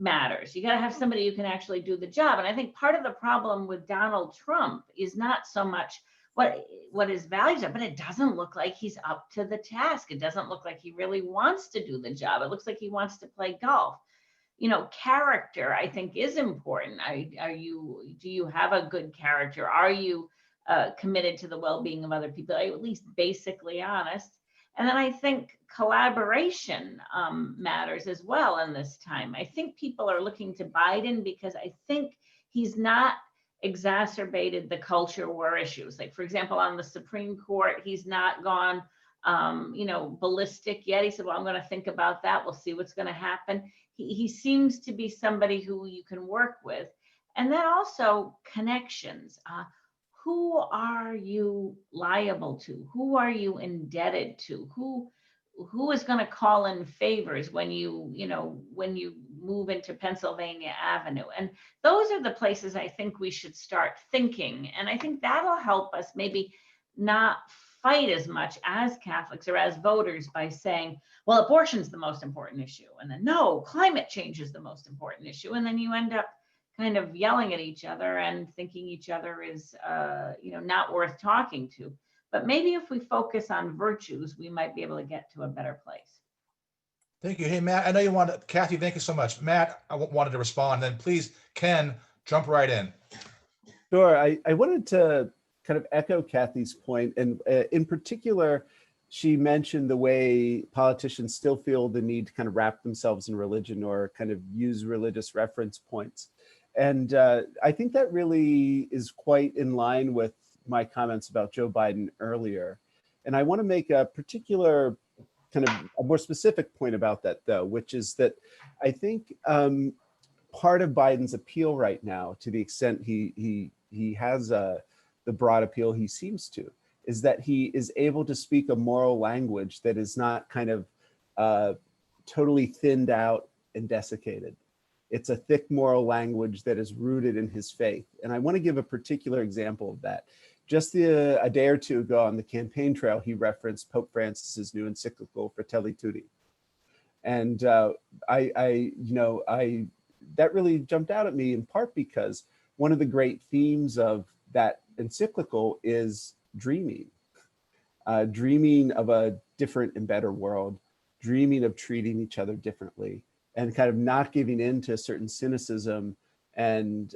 matters. You got to have somebody who can actually do the job. And I think part of the problem with Donald Trump is not so much what his values are, but it doesn't look like he's up to the task. It doesn't look like he really wants to do the job. It looks like he wants to play golf. Character, I think, is important. Do you have a good character? Are you committed to the well-being of other people? Are you at least basically honest? And then I think collaboration matters as well in this time. I think people are looking to Biden because I think he's not exacerbated the culture war issues. Like, for example, on the Supreme Court, he's not gone, ballistic yet. He said, well, I'm going to think about that. We'll see what's going to happen. He seems to be somebody who you can work with. And then also connections. Who are you liable to? Who are you indebted to? Who is going to call in favors when you move into Pennsylvania Avenue? And those are the places I think we should start thinking. And I think that'll help us maybe not fight as much as Catholics or as voters by saying, well, abortion's the most important issue. And then, no, climate change is the most important issue. And then you end up kind of yelling at each other and thinking each other is, not worth talking to. But maybe if we focus on virtues, we might be able to get to a better place. Thank you. Hey, Matt, I know you wanted, Kathy, thank you so much. Matt, I wanted to respond. Then please, Ken, jump right in. Sure. I wanted to kind of echo Kathy's point. And in particular, she mentioned the way politicians still feel the need to kind of wrap themselves in religion or kind of use religious reference points. And I think that really is quite in line with my comments about Joe Biden earlier. And I want to make a particular kind of a more specific point about that, though, which is that I think part of Biden's appeal right now, to the extent he has the broad appeal he seems to, is that he is able to speak a moral language that is not kind of totally thinned out and desiccated. It's a thick moral language that is rooted in his faith. And I want to give a particular example of that. Just a day or two ago on the campaign trail, he referenced Pope Francis's new encyclical Fratelli Tutti. And that really jumped out at me, in part because one of the great themes of that encyclical is dreaming. Dreaming of a different and better world, dreaming of treating each other differently, and kind of not giving in to a certain cynicism and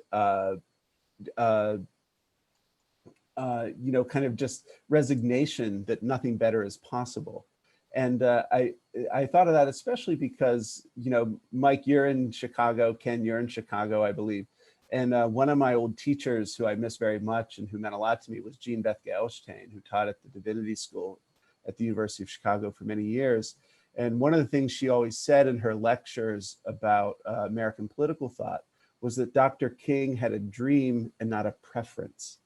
kind of just resignation that nothing better is possible. And I thought of that especially because, Mike, you're in Chicago, Ken, you're in Chicago, I believe. And one of my old teachers who I miss very much and who meant a lot to me was Jean Beth Geilstein, who taught at the Divinity School at the University of Chicago for many years. And one of the things she always said in her lectures about American political thought was that Dr. King had a dream and not a preference,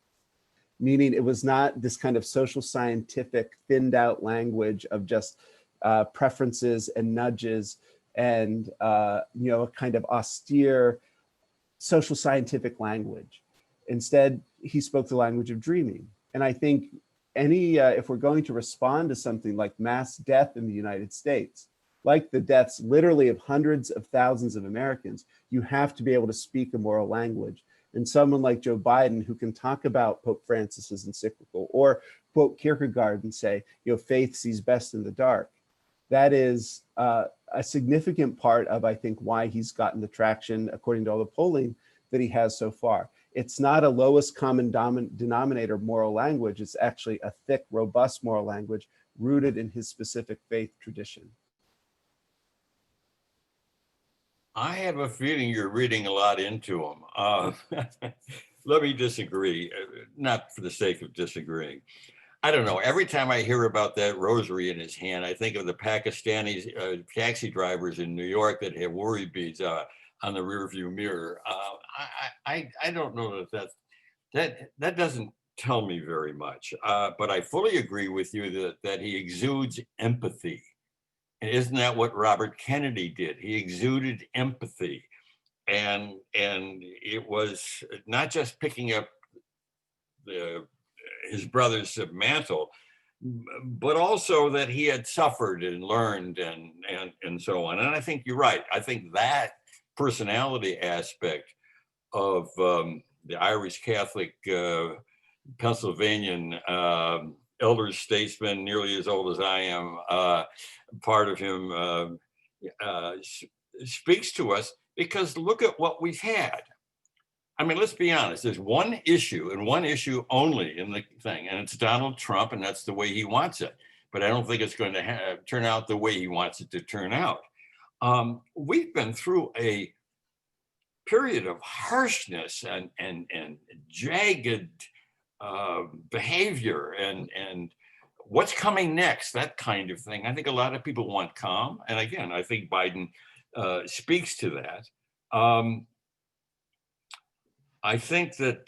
meaning it was not this kind of social scientific thinned out language of just preferences and nudges and a kind of austere social scientific language. Instead, he spoke the language of dreaming. And I think if we're going to respond to something like mass death in the United States, like the deaths literally of hundreds of thousands of Americans, you have to be able to speak a moral language. And someone like Joe Biden, who can talk about Pope Francis's encyclical or quote Kierkegaard and say, faith sees best in the dark. That is a significant part of, I think, why he's gotten the traction, according to all the polling, that he has so far. It's not a lowest common denominator moral language. It's actually a thick, robust moral language rooted in his specific faith tradition. I have a feeling you're reading a lot into him. Let me disagree, not for the sake of disagreeing. I don't know. Every time I hear about that rosary in his hand, I think of the Pakistani taxi drivers in New York that have worry beads on the rearview mirror. I don't know that doesn't tell me very much. But I fully agree with you that he exudes empathy. And isn't that what Robert Kennedy did? He exuded empathy, and it was not just picking up his brother's mantle, but also that he had suffered and learned and so on. And I think you're right. I think that personality aspect of the Irish Catholic Pennsylvanian elder statesman, nearly as old as I am, part of him speaks to us, because look at what we've had. I mean, let's be honest, there's one issue and one issue only in the thing, and it's Donald Trump, and that's the way he wants it. But I don't think it's going to turn out the way he wants it to turn out. We've been through a period of harshness and jagged behavior and what's coming next, that kind of thing. I think a lot of people want calm. And again, I think Biden speaks to that. I think that,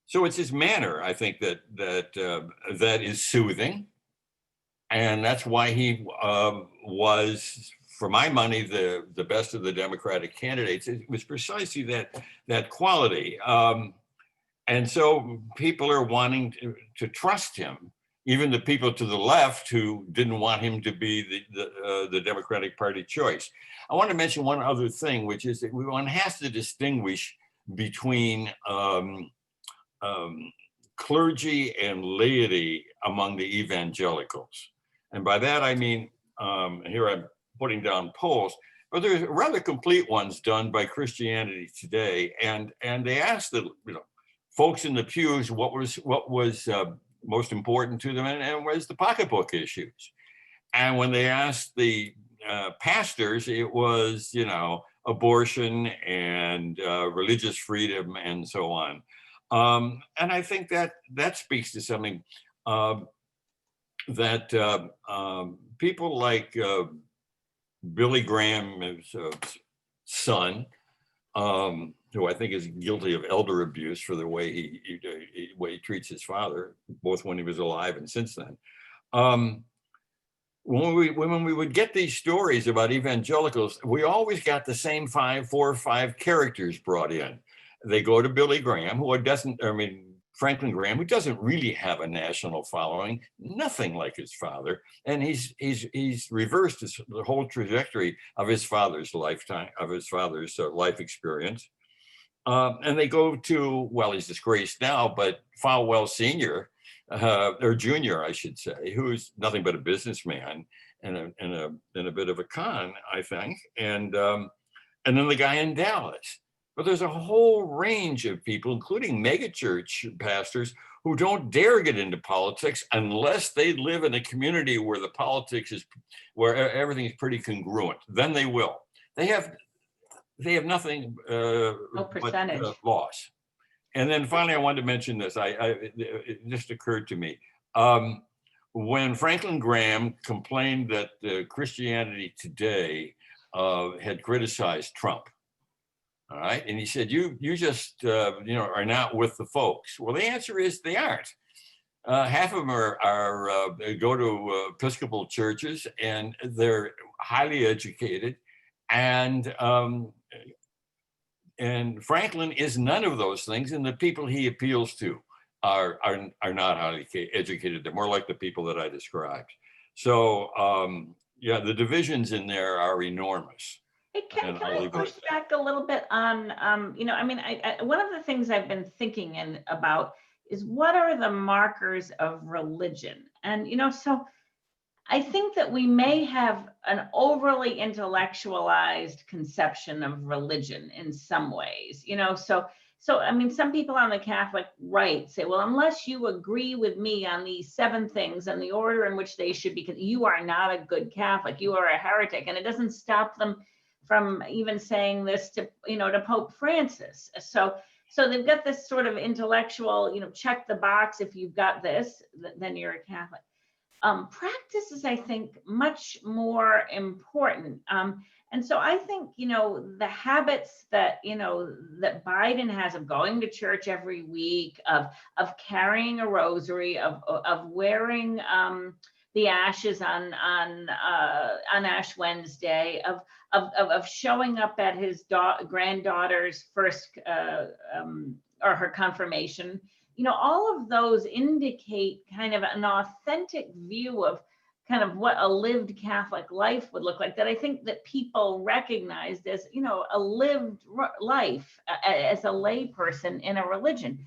so it's his manner, I think that is soothing. And that's why he was, for my money, the best of the Democratic candidates. It was precisely that quality. And so people are wanting to trust him, even the people to the left who didn't want him to be the Democratic Party choice. I want to mention one other thing, which is that one has to distinguish between clergy and laity among the evangelicals. And by that, I mean, here I'm putting down polls, but there's rather complete ones done by Christianity Today. And they asked the folks in the pews what was most important to them, and was the pocketbook issues. And when they asked the pastors, it was, abortion and religious freedom and so on. And I think that speaks to something that people like Billy Graham's son, who I think is guilty of elder abuse for the way he treats his father, both when he was alive and since then. When we would get these stories about evangelicals, we always got the same 4 or 5 characters brought in. They go to Billy Graham, Franklin Graham, who doesn't really have a national following, nothing like his father, and he's reversed the whole trajectory of his father's lifetime, of his father's life experience. And they go to, well, he's disgraced now, but Falwell Sr., or Jr., I should say, who's nothing but a businessman and a bit of a con, I think, and then the guy in Dallas. But there's a whole range of people, including megachurch pastors, who don't dare get into politics unless they live in a community where the politics is, where everything is pretty congruent. Then they will. They have nothing no percentage. but loss. And then finally, I wanted to mention this. It just occurred to me. When Franklin Graham complained that Christianity Today had criticized Trump, all right, and he said, "You just are not with the folks." Well, the answer is they aren't. Half of them are go to Episcopal churches, and they're highly educated, and Franklin is none of those things, and the people he appeals to are not highly educated. They're more like the people that I described. So yeah, the divisions in there are enormous. Hey, can I push back a little bit on, I mean, one of the things I've been thinking about is what are the markers of religion? And, so I think that we may have an overly intellectualized conception of religion in some ways, so I mean, some people on the Catholic right say, well, unless you agree with me on these 7 things and the order in which they should be, you are not a good Catholic, you are a heretic. And it doesn't stop them from even saying this to Pope Francis. So they've got this sort of intellectual, check the box. If you've got this, then you're a Catholic. Practice is, I think, much more important. And so I think, the habits that, that Biden has of going to church every week, of carrying a rosary, of wearing the ashes on Ash Wednesday, of showing up at his granddaughter's first or her confirmation, all of those indicate kind of an authentic view of kind of what a lived Catholic life would look like, that I think that people recognized as, a lived life as a lay person in a religion.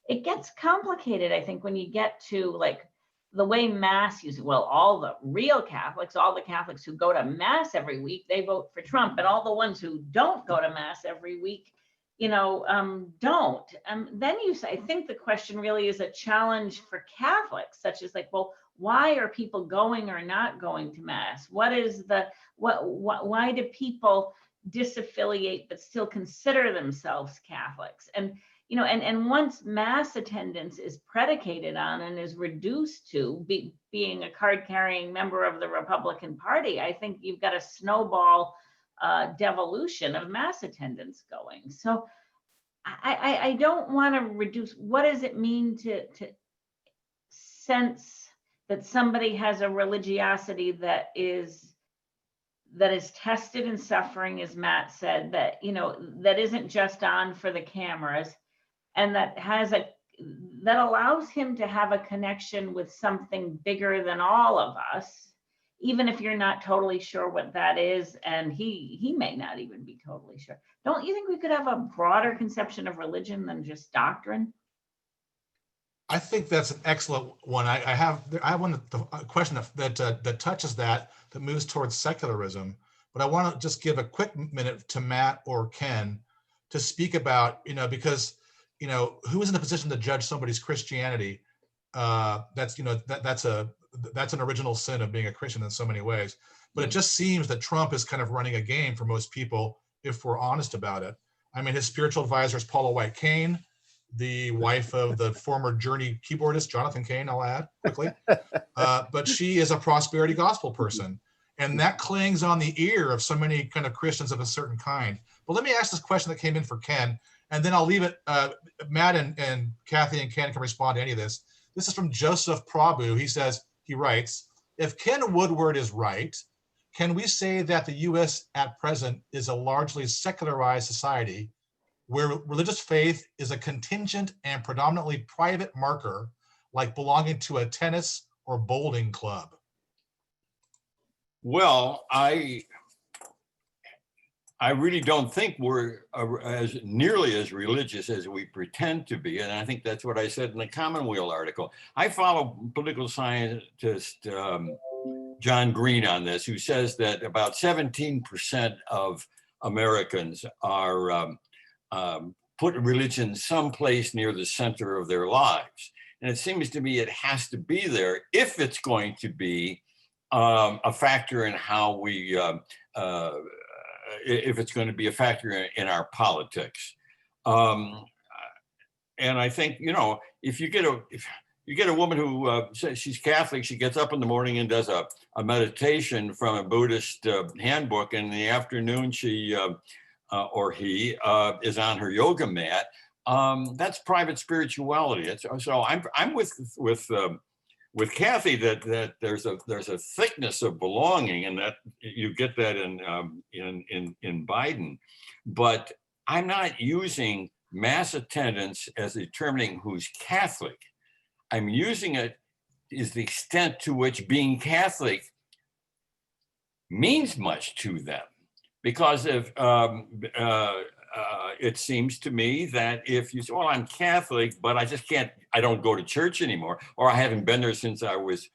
It gets complicated, I think, when you get to like the way Mass uses, well, all the real Catholics, all the Catholics who go to Mass every week, they vote for Trump, and all the ones who don't go to Mass every week, don't. Then I think the question really is a challenge for Catholics, such as like, well, why are people going or not going to Mass? Why do people disaffiliate but still consider themselves Catholics? And once Mass attendance is predicated on and is reduced to being a card-carrying member of the Republican Party, I think you've got a snowball devolution of Mass attendance going. So I don't want to reduce. What does it mean to sense that somebody has a religiosity that is tested in suffering, as Matt said, that that isn't just on for the cameras, and that allows him to have a connection with something bigger than all of us, even if you're not totally sure what that is, and he may not even be totally sure. Don't you think we could have a broader conception of religion than just doctrine? I think that's an excellent one. I have a question that touches that moves towards secularism, but I want to just give a quick minute to Matt or Ken to speak about, because, who is in a position to judge somebody's Christianity? That's an original sin of being a Christian in so many ways. But it just seems that Trump is kind of running a game for most people, if we're honest about it. I mean, his spiritual advisor is Paula White Cain, the wife of the former Journey keyboardist, Jonathan Cain, I'll add quickly. But she is a prosperity gospel person. And that clings on the ear of so many kind of Christians of a certain kind. But let me ask this question that came in for Ken, and then I'll leave it, Matt and Kathy and Ken can respond to any of this. This is from Joseph Prabhu. He writes, if Ken Woodward is right, can we say that the US at present is a largely secularized society where religious faith is a contingent and predominantly private marker, like belonging to a tennis or bowling club? Well, I really don't think we're as nearly as religious as we pretend to be. And I think that's what I said in the Commonweal article. I follow political scientist John Green on this, who says that about 17% of Americans are put religion someplace near the center of their lives. And it seems to me it has to be there if it's going to be a factor in how we, if it's going to be a factor in our politics. and I think, if you get a woman who says she's Catholic, she gets up in the morning and does a meditation from a Buddhist handbook, and in the afternoon she or he is on her yoga mat. That's private spirituality. So I'm with Kathy that there's a thickness of belonging, and that you get that in Biden, but I'm not using mass attendance as determining who's Catholic. I'm using it is the extent to which being Catholic means much to them, because if it seems to me that if you say, well, I'm Catholic, but I don't go to church anymore, or I haven't been there since I was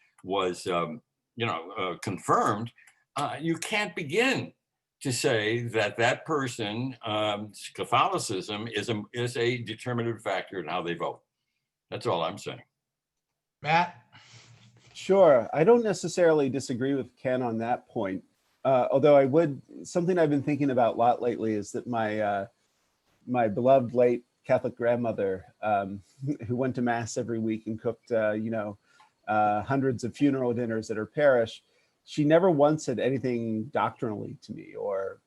confirmed, you can't begin to say that person's Catholicism is a determinative factor in how they vote. That's all I'm saying. Matt? Sure. I don't necessarily disagree with Ken on that point. Although something I've been thinking about a lot lately is that my beloved late Catholic grandmother, who went to mass every week and cooked, hundreds of funeral dinners at her parish, she never once said anything doctrinally to me, or,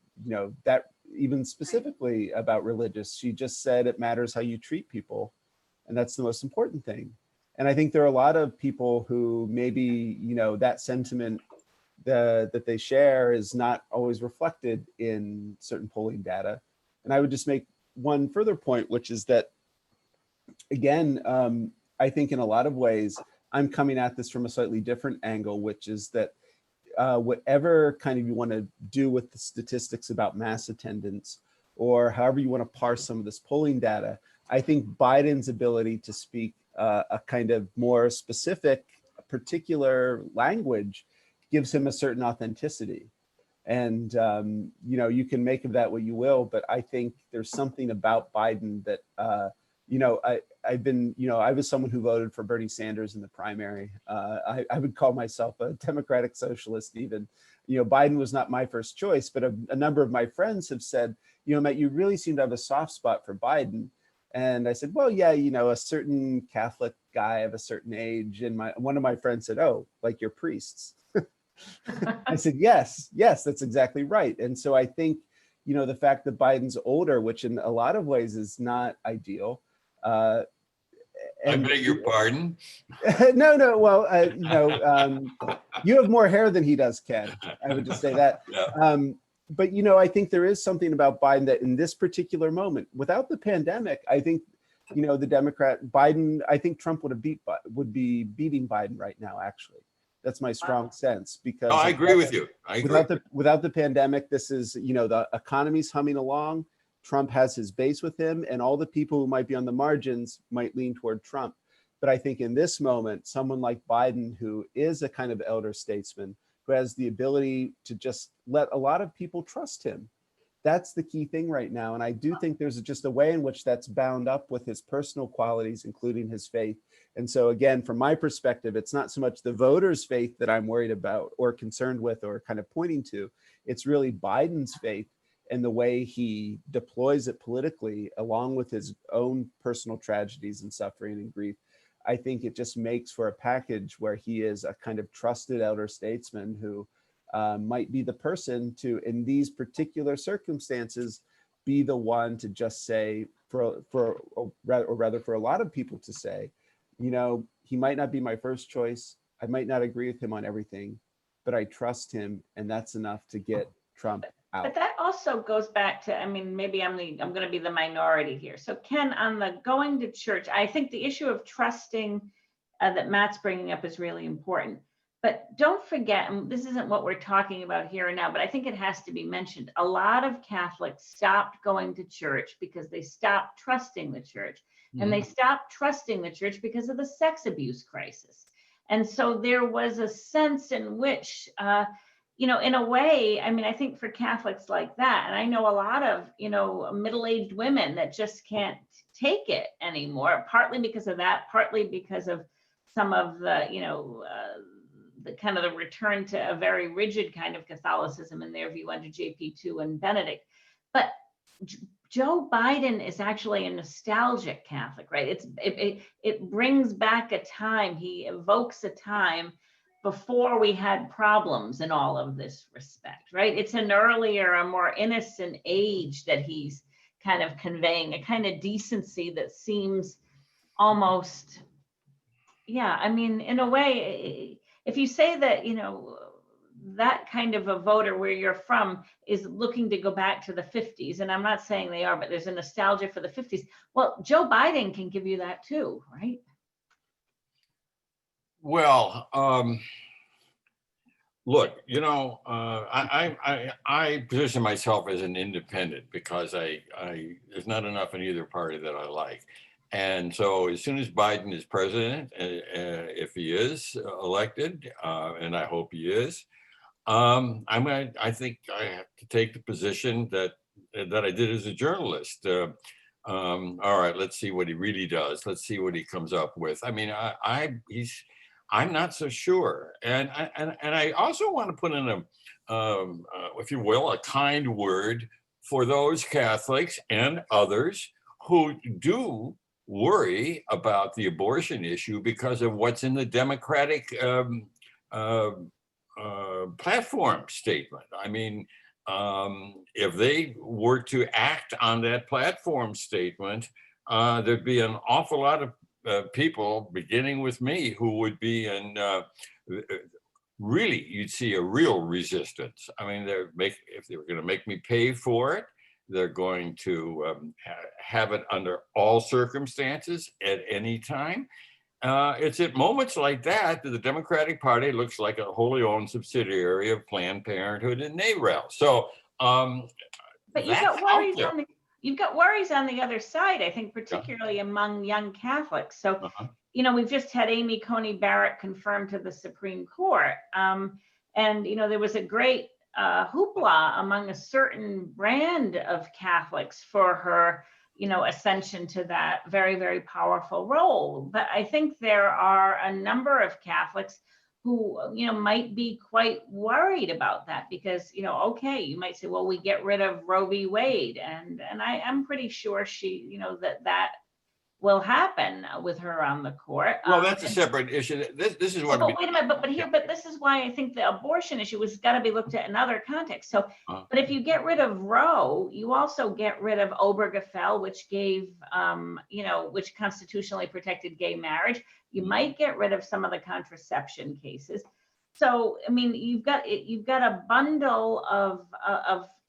that even specifically about religious. She just said it matters how you treat people, and that's the most important thing. And I think there are a lot of people who maybe, that sentiment that they share is not always reflected in certain polling data. And I would just make one further point, which is that, again, I think in a lot of ways, I'm coming at this from a slightly different angle, which is that whatever kind of you want to do with the statistics about mass attendance, or however you want to parse some of this polling data, I think Biden's ability to speak a kind of more specific, particular language gives him a certain authenticity. And, you can make of that what you will, but I think there's something about Biden that, I was someone who voted for Bernie Sanders in the primary. I would call myself a democratic socialist even. Biden was not my first choice, but a number of my friends have said, Matt, you really seem to have a soft spot for Biden. And I said, well, yeah, a certain Catholic guy of a certain age. And one of my friends said, oh, like your priests. I said, yes, that's exactly right. And so I think, the fact that Biden's older, which in a lot of ways is not ideal. I beg your pardon? No. Well, you have more hair than he does, Ken. I would just say that. Yeah. But, I think there is something about Biden that in this particular moment, without the pandemic, I think, the Democrat Biden, I think Trump would be beating Biden right now, actually. That's my strong sense, because I agree with you. Without the pandemic, this is, the economy's humming along. Trump has his base with him, and all the people who might be on the margins might lean toward Trump. But I think in this moment, someone like Biden, who is a kind of elder statesman, who has the ability to just let a lot of people trust him, that's the key thing right now. And I do think there's just a way in which that's bound up with his personal qualities, including his faith. And so again, from my perspective, it's not so much the voters' faith that I'm worried about or concerned with or kind of pointing to. It's really Biden's faith and the way he deploys it politically, along with his own personal tragedies and suffering and grief. I think it just makes for a package where he is a kind of trusted elder statesman who might be the person to, in these particular circumstances, be the one to just say, or rather for a lot of people to say, he might not be my first choice. I might not agree with him on everything, but I trust him, and that's enough to get Trump out. But that also goes back to, maybe I'm going to be the minority here. So Ken, on the going to church, I think the issue of trusting that Matt's bringing up is really important. But don't forget, and this isn't what we're talking about here and now, but I think it has to be mentioned. A lot of Catholics stopped going to church because they stopped trusting the church. And they stopped trusting the church because of the sex abuse crisis. And so there was a sense in which, in a way, I think for Catholics like that, and I know a lot of, middle-aged women that just can't take it anymore, partly because of that, partly because of some of the, the kind of the return to a very rigid kind of Catholicism in their view under JP2 and Benedict. But Joe Biden is actually a nostalgic Catholic, right? It brings back a time. He evokes a time before we had problems in all of this respect, right? It's an earlier, a more innocent age that he's kind of conveying, a kind of decency that seems almost, yeah, I mean, in a way, if you say that, that kind of a voter where you're from is looking to go back to the 50s, and I'm not saying they are, but there's a nostalgia for the 50s. Well, Joe Biden can give you that too, right? Well, look, I position myself as an independent because there's not enough in either party that I like. And so as soon as Biden is president, if he is elected, and I hope he is, I think I have to take the position that I did as a journalist. All right, let's see what he really does. Let's see what he comes up with. I mean, I'm not so sure, and I also want to put in if you will, a kind word for those Catholics and others who do worry about the abortion issue because of what's in the Democratic platform statement. I mean, if they were to act on that platform statement, there'd be an awful lot of people, beginning with me, who would be in really, you'd see a real resistance. I mean, if they were going to make me pay for it, they're going to have it under all circumstances at any time. It's at moments like that the Democratic Party looks like a wholly owned subsidiary of Planned Parenthood and NARAL. So, but you've got worries on the other side, I think, particularly among young Catholics. So, we've just had Amy Coney Barrett confirmed to the Supreme Court. And, there was a great hoopla among a certain brand of Catholics for her, ascension to that very, very powerful role. But I think there are a number of Catholics who, might be quite worried about that because, okay, you might say, well, we get rid of Roe v. Wade. And I'm pretty sure she, that will happen with her on the court. Well, that's a separate issue. This is what. But wait a minute, but this is why I think the abortion issue has got to be looked at in other contexts. So, but if you get rid of Roe, you also get rid of Obergefell, which gave, which constitutionally protected gay marriage. You might get rid of some of the contraception cases. So, I mean, you've got a bundle of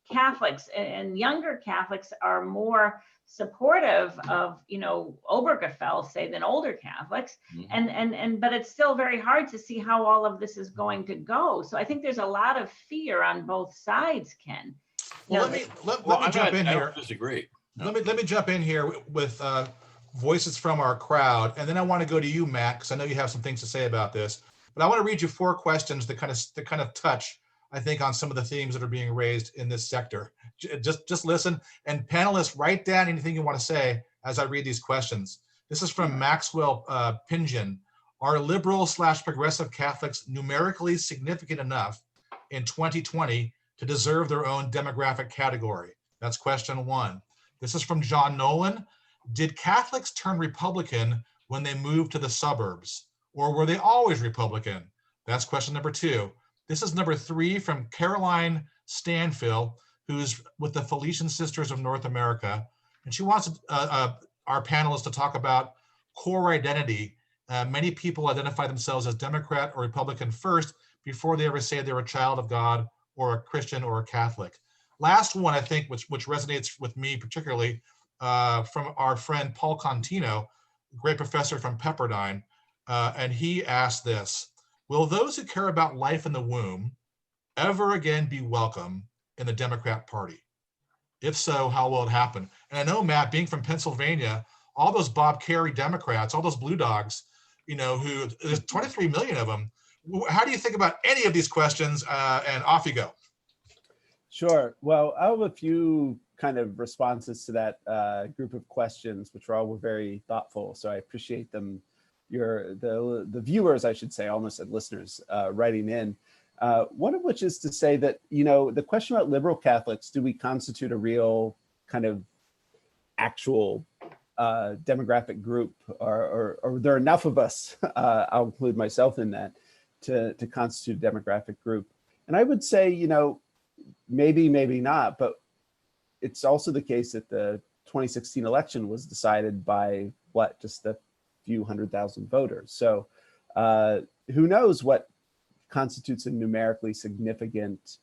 Catholics, and younger Catholics are more supportive of Obergefell, say, than older Catholics, but it's still very hard to see how all of this is going to go. So I think there's a lot of fear on both sides, Ken. Well, let me jump in here. I don't disagree. No. Let me jump in here with voices from our crowd, and then I want to go to you, Matt, because I know you have some things to say about this. But I want to read you 4 questions that kind of touch, I think, on some of the themes that are being raised in this sector. Just listen, and panelists, write down anything you want to say as I read these questions. This is from Maxwell Pingen. Are liberal/progressive Catholics numerically significant enough in 2020 to deserve their own demographic category? That's question 1. This is from John Nolan. Did Catholics turn Republican when they moved to the suburbs, or were they always Republican? That's question number 2. This is number 3 from Caroline Stanfill, who's with the Felician Sisters of North America. And she wants our panelists to talk about core identity. Many people identify themselves as Democrat or Republican first before they ever say they're a child of God or a Christian or a Catholic. Last one, I think, which resonates with me particularly, from our friend Paul Contino, great professor from Pepperdine. And he asked this: will those who care about life in the womb ever again be welcome in the Democrat Party? If so, how will it happen? And I know, Matt, being from Pennsylvania, all those Bob Kerrey Democrats, all those blue dogs, who there's 23 million of them. How do you think about any of these questions? And off you go. Sure. Well, I have a few kind of responses to that group of questions, which were all very thoughtful. So I appreciate them. The viewers, I should say, almost said listeners, writing in. One of which is to say that, the question about liberal Catholics, do we constitute a real kind of actual demographic group, or there are enough of us, I'll include myself in that, to constitute a demographic group. And I would say, you know, maybe not, but it's also the case that the 2016 election was decided by what, just a few 100,000 voters. So who knows what constitutes a numerically significant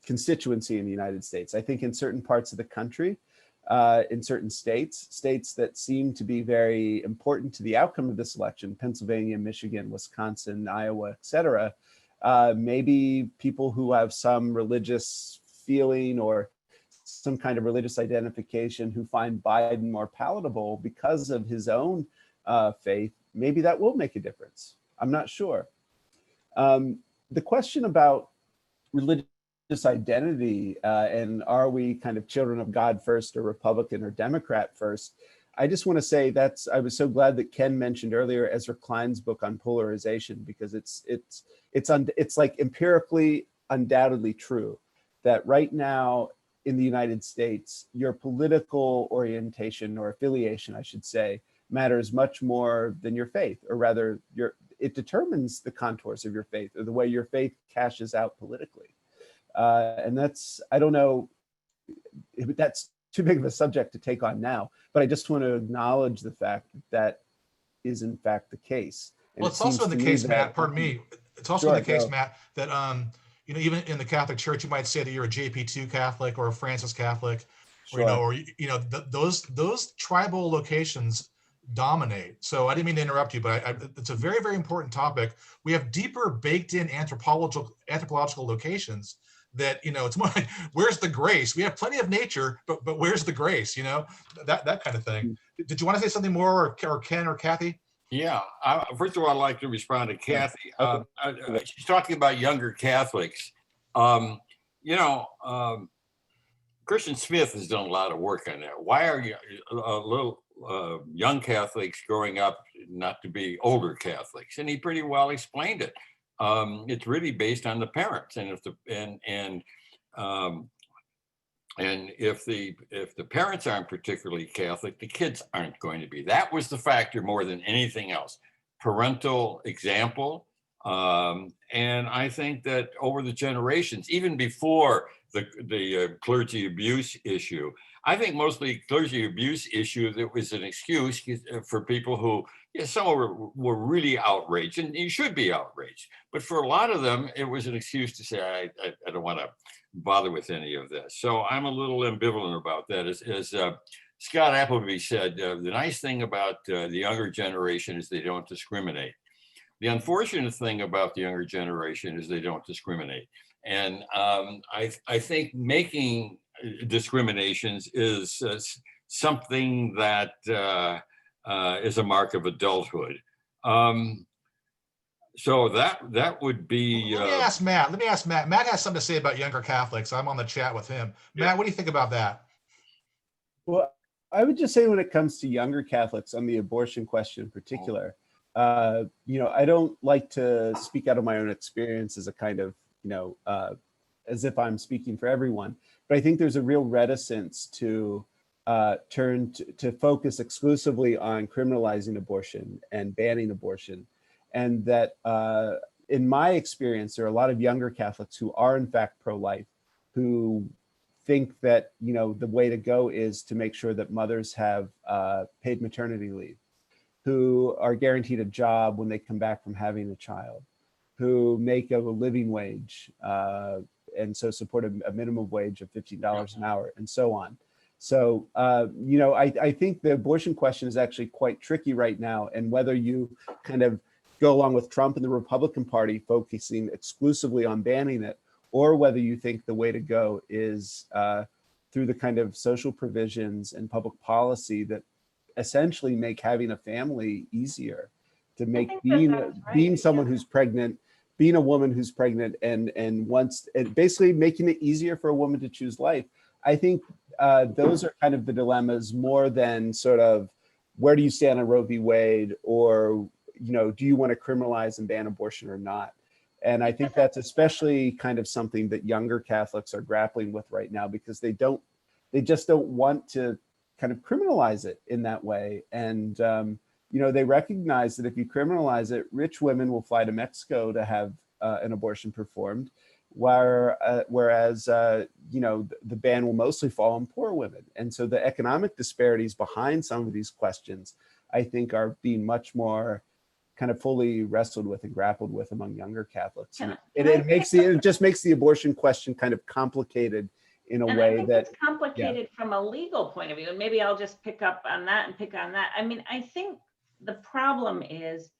constituency in the United States. I think in certain parts of the country, in certain states that seem to be very important to the outcome of this election, Pennsylvania, Michigan, Wisconsin, Iowa, et cetera, maybe people who have some religious feeling or some kind of religious identification who find Biden more palatable because of his own faith, maybe that will make a difference. I'm not sure. The question about religious identity and are we kind of children of God first or Republican or Democrat first, I just want to say I was so glad that Ken mentioned earlier Ezra Klein's book on polarization, because it's like empirically undoubtedly true that right now in the United States, your political orientation or affiliation, I should say, matters much more than your faith, or rather it determines the contours of your faith or the way your faith cashes out politically. And I don't know if that's too big of a subject to take on now, but I just want to acknowledge the fact that is in fact the case. And well, it's also in the case, Matt, pardon me, it's also in the case, Matt, that, you know, even in the Catholic Church, you might say that you're a JP2 Catholic or a Francis Catholic, or, you know, those tribal locations dominate. So I didn't mean to interrupt you, but it's a very, very important topic. We have deeper baked in anthropological locations that, you know, it's more like, where's the grace? We have plenty of nature, but where's the grace? You know, that kind of thing. Did you want to say something more, or Ken or Kathy? Yeah, first of all, I'd like to respond to Kathy. Okay. She's talking about younger Catholics. You know, Christian Smith has done a lot of work on that. Why are you little young Catholics growing up not to be older Catholics? And he pretty well explained it. It's really based on the parents, and if the parents aren't particularly Catholic, the kids aren't going to be. That was the factor more than anything else. Parental example, and I think that over the generations, even before the clergy abuse issue, I think mostly clergy abuse issue, that was an excuse for people who, some were really outraged, and you should be outraged. But for a lot of them, it was an excuse to say, I don't want to bother with any of this. So I'm a little ambivalent about that. As Scott Appleby said, the nice thing about the younger generation is they don't discriminate. The unfortunate thing about the younger generation is they don't discriminate. And I think making discriminations is something that is a mark of adulthood. So that would be. Let me ask Matt. Matt has something to say about younger Catholics. I'm on the chat with him. Yeah. Matt, what do you think about that? Well, I would just say when it comes to younger Catholics on the abortion question in particular, you know, I don't like to speak out of my own experience as a kind of, you know, as if I'm speaking for everyone, but I think there's a real reticence to turn to focus exclusively on criminalizing abortion and banning abortion. And that in my experience, there are a lot of younger Catholics who are in fact pro-life, who think that, you know, the way to go is to make sure that mothers have paid maternity leave, who are guaranteed a job when they come back from having a child, who make a living wage and so support a minimum wage of $15 an hour, and so on. So, you know, I think the abortion question is actually quite tricky right now. And whether you kind of go along with Trump and the Republican Party focusing exclusively on banning it, or whether you think the way to go is through the kind of social provisions and public policy that essentially make having a family easier, to make being someone who's pregnant, being a woman who's pregnant, and basically making it easier for a woman to choose life. I think those are kind of the dilemmas, more than sort of where do you stand on Roe v. Wade, or, you know, do you want to criminalize and ban abortion or not? And I think that's especially kind of something that younger Catholics are grappling with right now, because they just don't want to kind of criminalize it in that way. And, you know, they recognize that if you criminalize it, rich women will fly to Mexico to have an abortion performed, whereas, you know, the ban will mostly fall on poor women. And so the economic disparities behind some of these questions, I think, are being much more kind of fully wrestled with and grappled with among younger Catholics. And it just makes the abortion question kind of complicated in a way I think that it's complicated from a legal point of view. And maybe I'll just pick up on that and pick on that. I mean, I think the problem is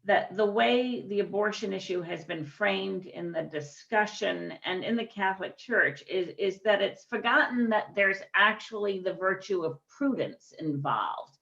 that the way the abortion issue has been framed in the discussion and in the Catholic Church is that it's forgotten that there's actually the virtue of prudence involved.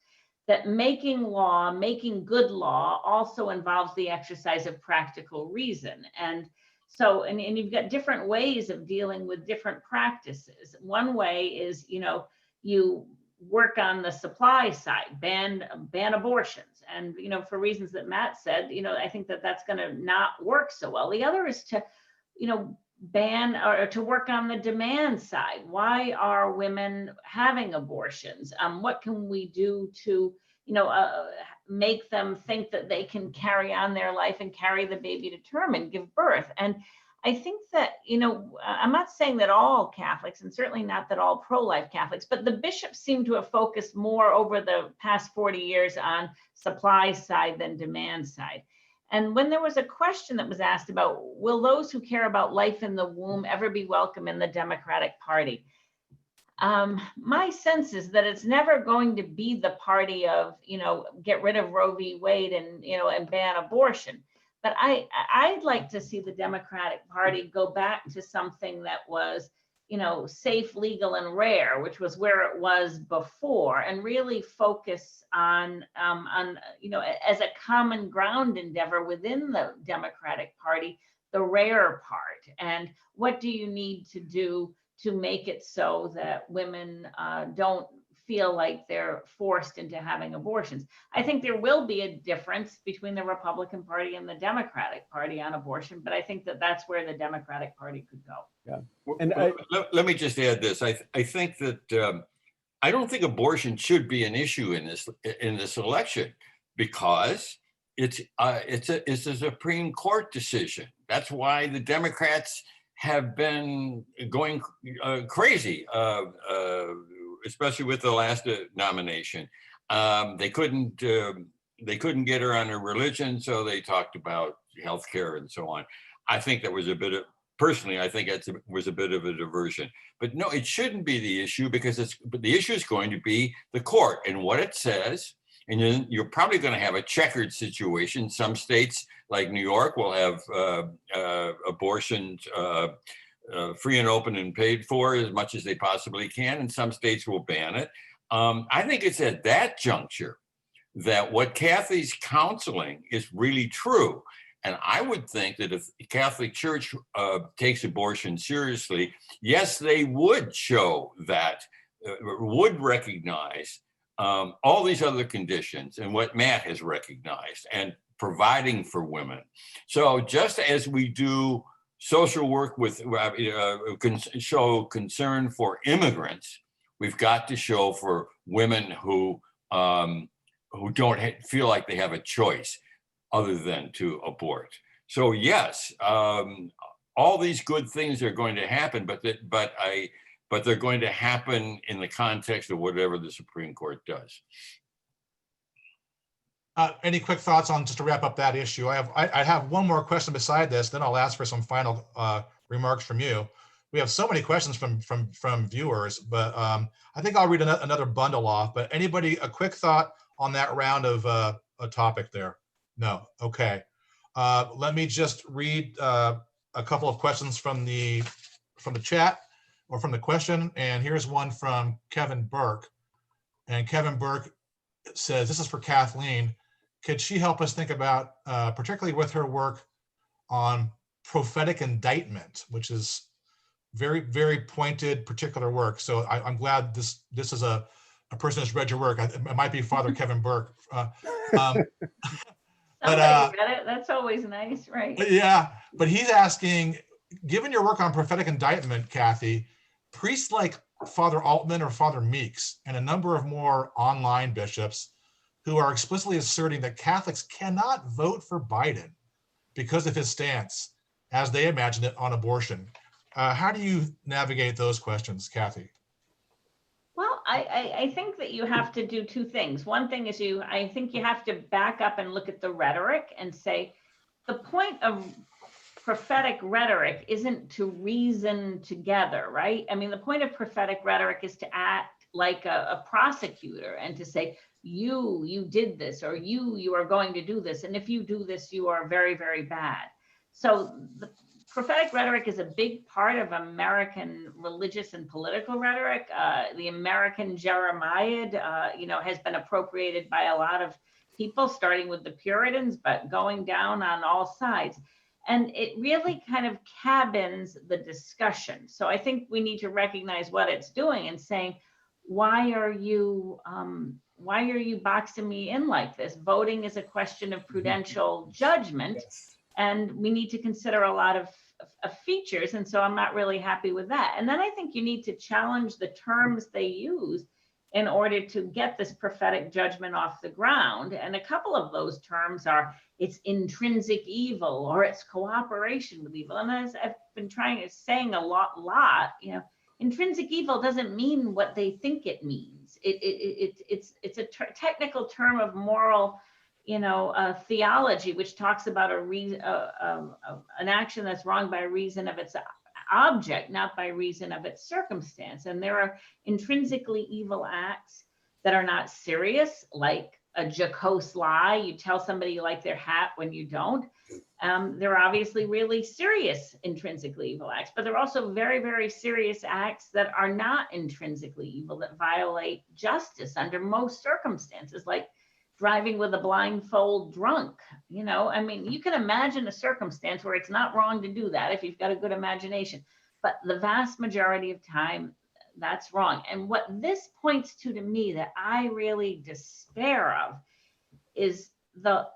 That making law, making good law also involves the exercise of practical reason. And so, and you've got different ways of dealing with different practices. One way is, you know, you work on the supply side, ban abortions. And, you know, for reasons that Matt said, you know, I think that that's going to not work so well. The other is to, you know, ban or to work on the demand side. Why are women having abortions? What can we do to, you know, make them think that they can carry on their life and carry the baby to term and give birth? And I think that, you know, I'm not saying that all Catholics, and certainly not that all pro-life Catholics, but the bishops seem to have focused more over the past 40 years on supply side than demand side. And when there was a question that was asked about, will those who care about life in the womb ever be welcome in the Democratic Party? My sense is that it's never going to be the party of, you know, get rid of Roe v. Wade and, you know, and ban abortion. But I'd like to see the Democratic Party go back to something that was, you know, safe, legal, and rare, which was where it was before, and really focus on, you know, as a common ground endeavor within the Democratic Party, the rare part. And what do you need to do to make it so that women don't feel like they're forced into having abortions? I think there will be a difference between the Republican Party and the Democratic Party on abortion, but I think that that's where the Democratic Party could go. Yeah. And let me just add this. I think that I don't think abortion should be an issue in this election, because it's a Supreme Court decision. That's why the Democrats have been going crazy, especially with the last nomination. They couldn't get her on her religion, so they talked about healthcare and so on. I think that was a bit of, personally, I think it was a bit of a diversion. But no, it shouldn't be the issue, because the issue is going to be the court and what it says. And then you're probably going to have a checkered situation. Some states, like New York, will have abortions free and open and paid for as much as they possibly can, and some states will ban it. I think it's at that juncture that what Kathy's counseling is really true. And I would think that if the Catholic Church takes abortion seriously, yes, they would show that, would recognize all these other conditions and what Matt has recognized, and providing for women. So just as we do social work with show concern for immigrants, we've got to show for women who don't feel like they have a choice other than to abort. So yes, all these good things are going to happen, but they're going to happen in the context of whatever the Supreme Court does. Any quick thoughts on, just to wrap up that issue? I have one more question beside this, then I'll ask for some final remarks from you. We have so many questions from viewers, but I think I'll read another bundle off. But anybody, a quick thought on that round of a topic there? No. Okay. Let me just read a couple of questions from the chat, or from the question. And here's one from Kevin Burke. And Kevin Burke says, this is for Kathleen. Could she help us think about, particularly with her work on prophetic indictment, which is very, very pointed, particular work. So I'm glad this is a person that's read your work. It might be Father Kevin Burke. Somebody read it. That's always nice, right? Yeah, but he's asking, given your work on prophetic indictment, Kathy, priests like Father Altman or Father Meeks and a number of more online bishops who are explicitly asserting that Catholics cannot vote for Biden because of his stance, as they imagine it, on abortion. How do you navigate those questions, Kathy? Well, I think that you have to do two things. One thing is I think you have to back up and look at the rhetoric and say, the point of prophetic rhetoric isn't to reason together, right? I mean, the point of prophetic rhetoric is to act like a prosecutor and to say, you did this, or you are going to do this. And if you do this, you are very, very bad. So the prophetic rhetoric is a big part of American religious and political rhetoric. The American Jeremiad, has been appropriated by a lot of people, starting with the Puritans, but going down on all sides. And it really kind of cabins the discussion. So I think we need to recognize what it's doing and saying, why are you boxing me in like this? Voting is a question of prudential judgment. Yes. And we need to consider a lot of features. And so I'm not really happy with that. And then I think you need to challenge the terms they use in order to get this prophetic judgment off the ground. And a couple of those terms are, it's intrinsic evil, or it's cooperation with evil. And as I've been saying a lot, intrinsic evil doesn't mean what they think it means. It's a technical term of moral theology, which talks about an action that's wrong by reason of its object, not by reason of its circumstance. And there are intrinsically evil acts that are not serious, like a jocose lie. You tell somebody you like their hat when you don't. There are obviously really serious intrinsically evil acts, but there are also very, very serious acts that are not intrinsically evil, that violate justice under most circumstances, like driving with a blindfold drunk. You can imagine a circumstance where it's not wrong to do that if you've got a good imagination, but the vast majority of time, that's wrong. And what this points to me that I really despair of is the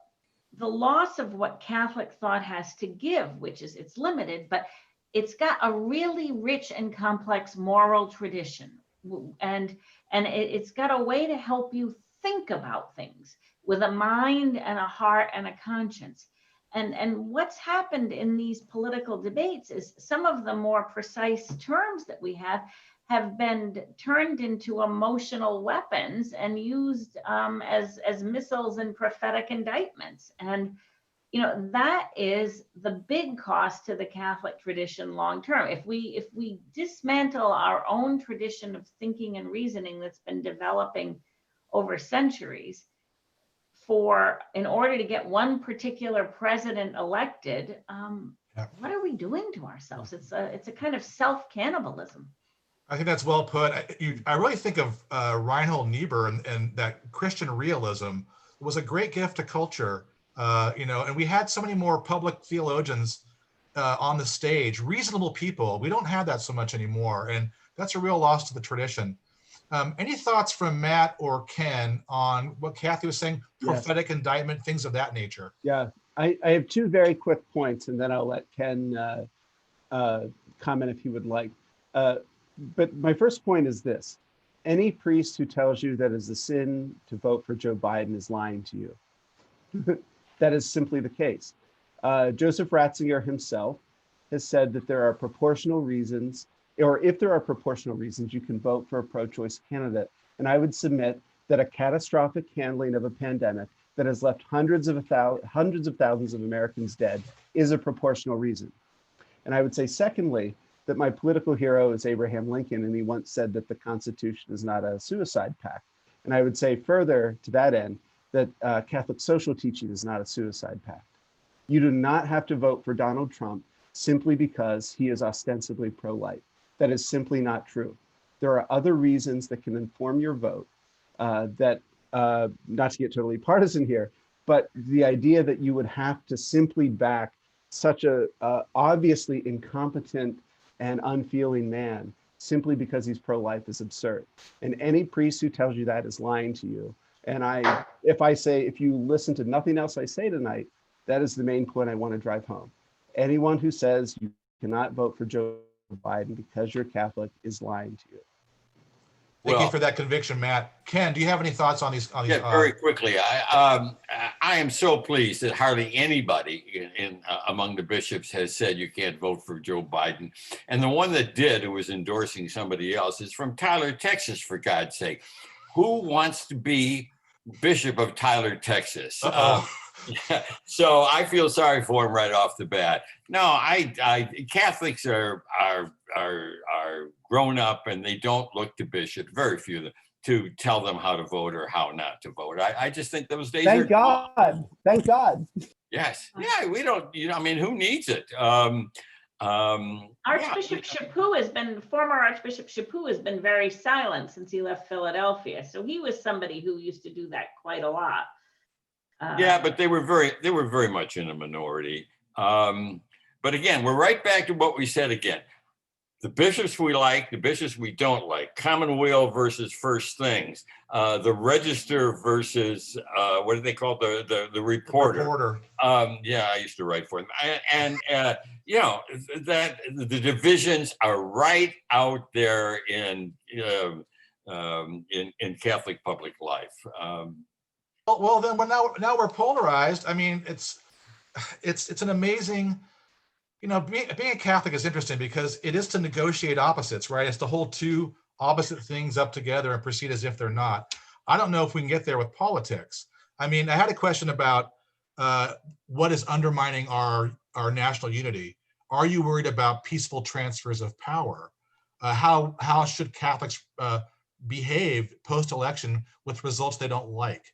loss of what Catholic thought has to give, which is it's limited, but it's got a really rich and complex moral tradition. And it's got a way to help you think about things with a mind and a heart and a conscience. And what's happened in these political debates is some of the more precise terms that we have been turned into emotional weapons and used as missiles and prophetic indictments. And that is the big cost to the Catholic tradition long term. If we dismantle our own tradition of thinking and reasoning that's been developing over centuries, in order to get one particular president elected, what are we doing to ourselves? It's a kind of self-cannibalism. I think that's well put. I really think of Reinhold Niebuhr and that Christian realism was a great gift to culture, and we had so many more public theologians on the stage, reasonable people. We don't have that so much anymore, and that's a real loss to the tradition. Any thoughts from Matt or Ken on what Kathy was saying, prophetic indictment, things of that nature? Yeah, I have two very quick points, and then I'll let Ken comment if he would like. But my first point is this: any priest who tells you that it's a sin to vote for Joe Biden is lying to you. That is simply the case. Joseph Ratzinger himself has said that there are proportional reasons, or if there are proportional reasons, you can vote for a pro-choice candidate. And I would submit that a catastrophic handling of a pandemic that has left hundreds of thousands of Americans dead is a proportional reason. And I would say, secondly, that my political hero is Abraham Lincoln, and he once said that the Constitution is not a suicide pact. And I would say further to that end, that Catholic social teaching is not a suicide pact. You do not have to vote for Donald Trump simply because he is ostensibly pro-life. That is simply not true. There are other reasons that can inform your vote that, not to get totally partisan here, but the idea that you would have to simply back such a obviously incompetent and unfeeling man simply because he's pro-life is absurd. And any priest who tells you that is lying to you. And if you listen to nothing else I say tonight, that is the main point I want to drive home. Anyone who says you cannot vote for Joe Biden because you're Catholic is lying to you. Thank you Well, for that conviction, Matt. Ken, do you have any thoughts on these? yeah, very quickly. I am so pleased that hardly anybody among the bishops has said you can't vote for Joe Biden. And the one that did, who was endorsing somebody else, is from Tyler, Texas, for God's sake. Who wants to be Bishop of Tyler, Texas? Yeah, so I feel sorry for him right off the bat. No, Catholics are grown up and they don't look to bishops, very few of them, to tell them how to vote or how not to vote. I just think those days Thank are God. gone. Thank God. Yes. Yeah, we don't, I mean, who needs it? Archbishop Chaput former Archbishop Chaput has been very silent since he left Philadelphia. So he was somebody who used to do that quite a lot. Yeah, but they were very much in a minority. But again, we're right back to what we said again. The bishops we like, the bishops we don't like. Commonweal versus First Things. The Register versus what do they call the Reporter? The Reporter. Yeah, I used to write for them. And you know, that the divisions are right out there in Catholic public life. Well, then now we're polarized. I mean, it's an amazing, being a Catholic is interesting because it is to negotiate opposites, right? It's to hold two opposite things up together and proceed as if they're not. I don't know if we can get there with politics. I mean, I had a question about what is undermining our national unity. Are you worried about peaceful transfers of power? How should Catholics behave post-election with results they don't like?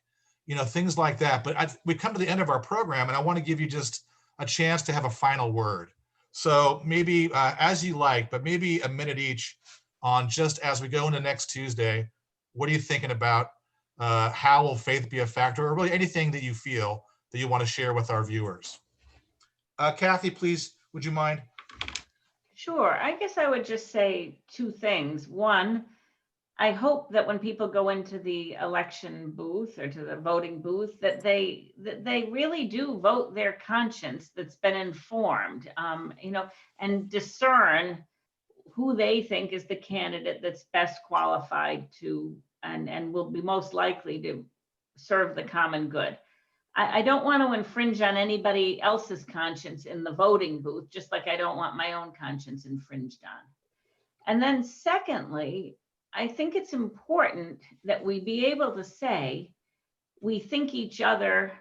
Things like that. But we've come to the end of our program, and I want to give you just a chance to have a final word. So maybe as you like, but maybe a minute each on just as we go into next Tuesday, what are you thinking about? How will faith be a factor, or really anything that you feel that you want to share with our viewers? Kathy, please, would you mind? Sure. I guess I would just say two things. One, I hope that when people go into the election booth or to the voting booth, that they really do vote their conscience that's been informed, and discern who they think is the candidate that's best qualified to and will be most likely to serve the common good. I don't want to infringe on anybody else's conscience in the voting booth, just like I don't want my own conscience infringed on. And then secondly, I think it's important that we be able to say we think each other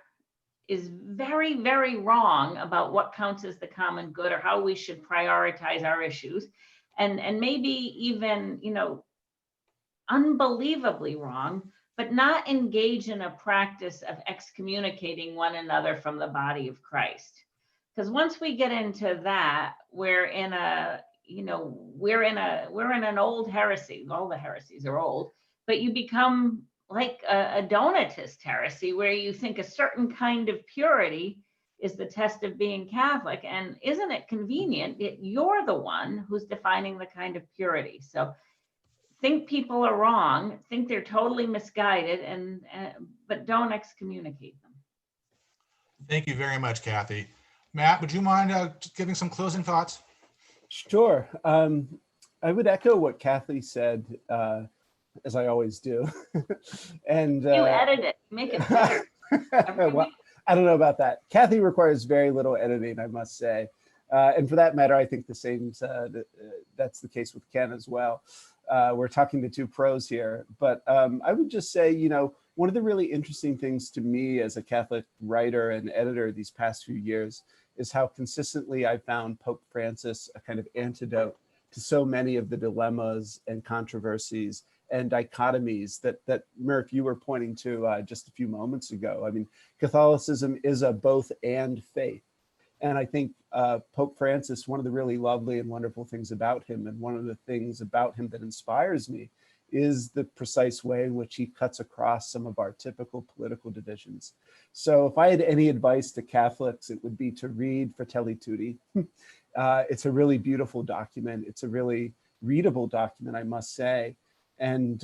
is very, very wrong about what counts as the common good or how we should prioritize our issues, and maybe even, unbelievably wrong, but not engage in a practice of excommunicating one another from the body of Christ. Because once we get into that, we're in an old heresy. All the heresies are old, but you become like a Donatist heresy where you think a certain kind of purity is the test of being Catholic. And isn't it convenient that you're the one who's defining the kind of purity? So think people are wrong, think they're totally misguided, but don't excommunicate them. Thank you very much, Kathy. Matt, would you mind giving some closing thoughts? Sure. I would echo what Kathy said, as I always do. And you edit it, make it better. Well, I don't know about that. Kathy requires very little editing, I must say. And for that matter, I think the same, that's the case with Ken as well. We're talking to two pros here, but I would just say, one of the really interesting things to me as a Catholic writer and editor these past few years is how consistently I found Pope Francis a kind of antidote to so many of the dilemmas and controversies and dichotomies that Murph, you were pointing to just a few moments ago. I mean, Catholicism is a both and faith. And I think Pope Francis, one of the really lovely and wonderful things about him, and one of the things about him that inspires me, is the precise way in which he cuts across some of our typical political divisions. So if I had any advice to Catholics, it would be to read Fratelli Tutti. It's a really beautiful document. It's a really readable document, I must say. And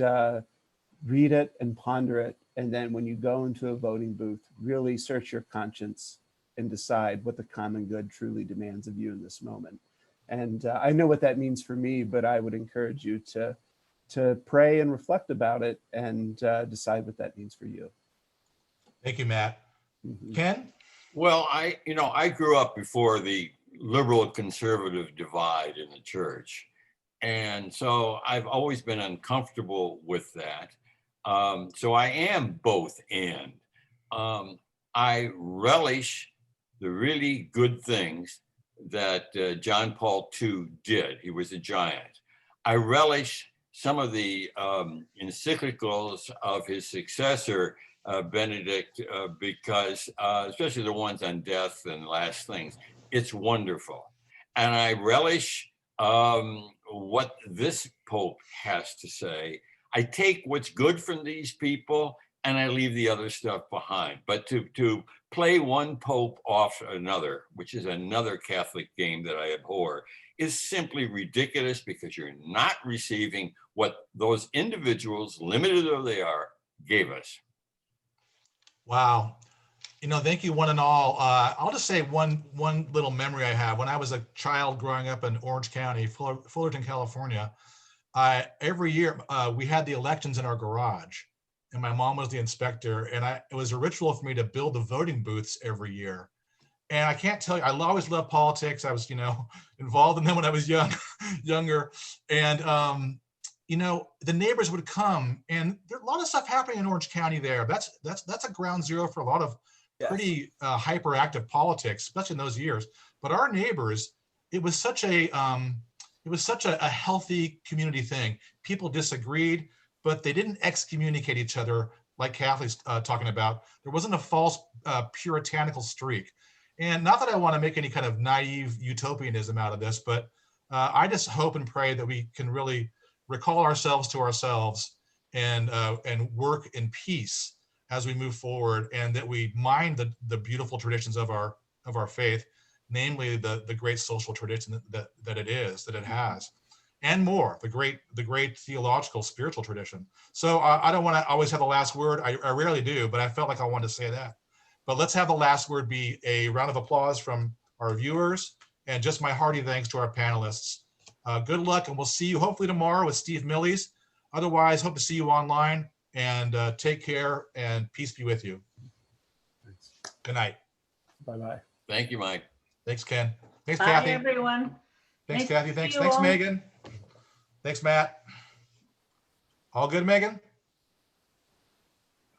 read it and ponder it. And then when you go into a voting booth, really search your conscience and decide what the common good truly demands of you in this moment. And I know what that means for me, but I would encourage you to to pray and reflect about it and decide what that means for you. Thank you, Matt. Mhm. Ken? Well, I grew up before the liberal conservative divide in the church. And so I've always been uncomfortable with that. So I am both and. I relish the really good things that John Paul II did. He was a giant. I relish some of the encyclicals of his successor, Benedict, because especially the ones on death and last things, it's wonderful. And I relish what this Pope has to say. I take what's good from these people and I leave the other stuff behind. But to play one Pope off another, which is another Catholic game that I abhor, is simply ridiculous because you're not receiving what those individuals, limited though they are, gave us. Wow. Thank you one and all. I'll just say one little memory I have. When I was a child growing up in Orange County, Fullerton, California, every year we had the elections in our garage, and my mom was the inspector, and it was a ritual for me to build the voting booths every year. And I can't tell you, I always loved politics. I was, involved in them when I was younger. And, the neighbors would come, and there's a lot of stuff happening in Orange County there. That's a ground zero for a lot of pretty hyperactive politics, especially in those years. But our neighbors, it was such a healthy community thing. People disagreed, but they didn't excommunicate each other like Catholics talking about. There wasn't a false puritanical streak. And not that I want to make any kind of naive utopianism out of this, but I just hope and pray that we can really recall ourselves to ourselves and work in peace as we move forward, and that we mind the beautiful traditions of our faith, namely the great social tradition that it has, and more, the great theological, spiritual tradition. So I don't want to always have the last word. I rarely do, but I felt like I wanted to say that. But let's have the last word be a round of applause from our viewers, and just my hearty thanks to our panelists. Good luck, and we'll see you hopefully tomorrow with Steve Millies. Otherwise, hope to see you online, and take care, and peace be with you. Thanks. Good night. Bye-bye. Thank you, Mike. Thanks, Ken. Thanks, Bye, Kathy. everyone. Thanks, Nice Kathy. to see Thanks, you all. Megan. Thanks, Matt. All good, Megan?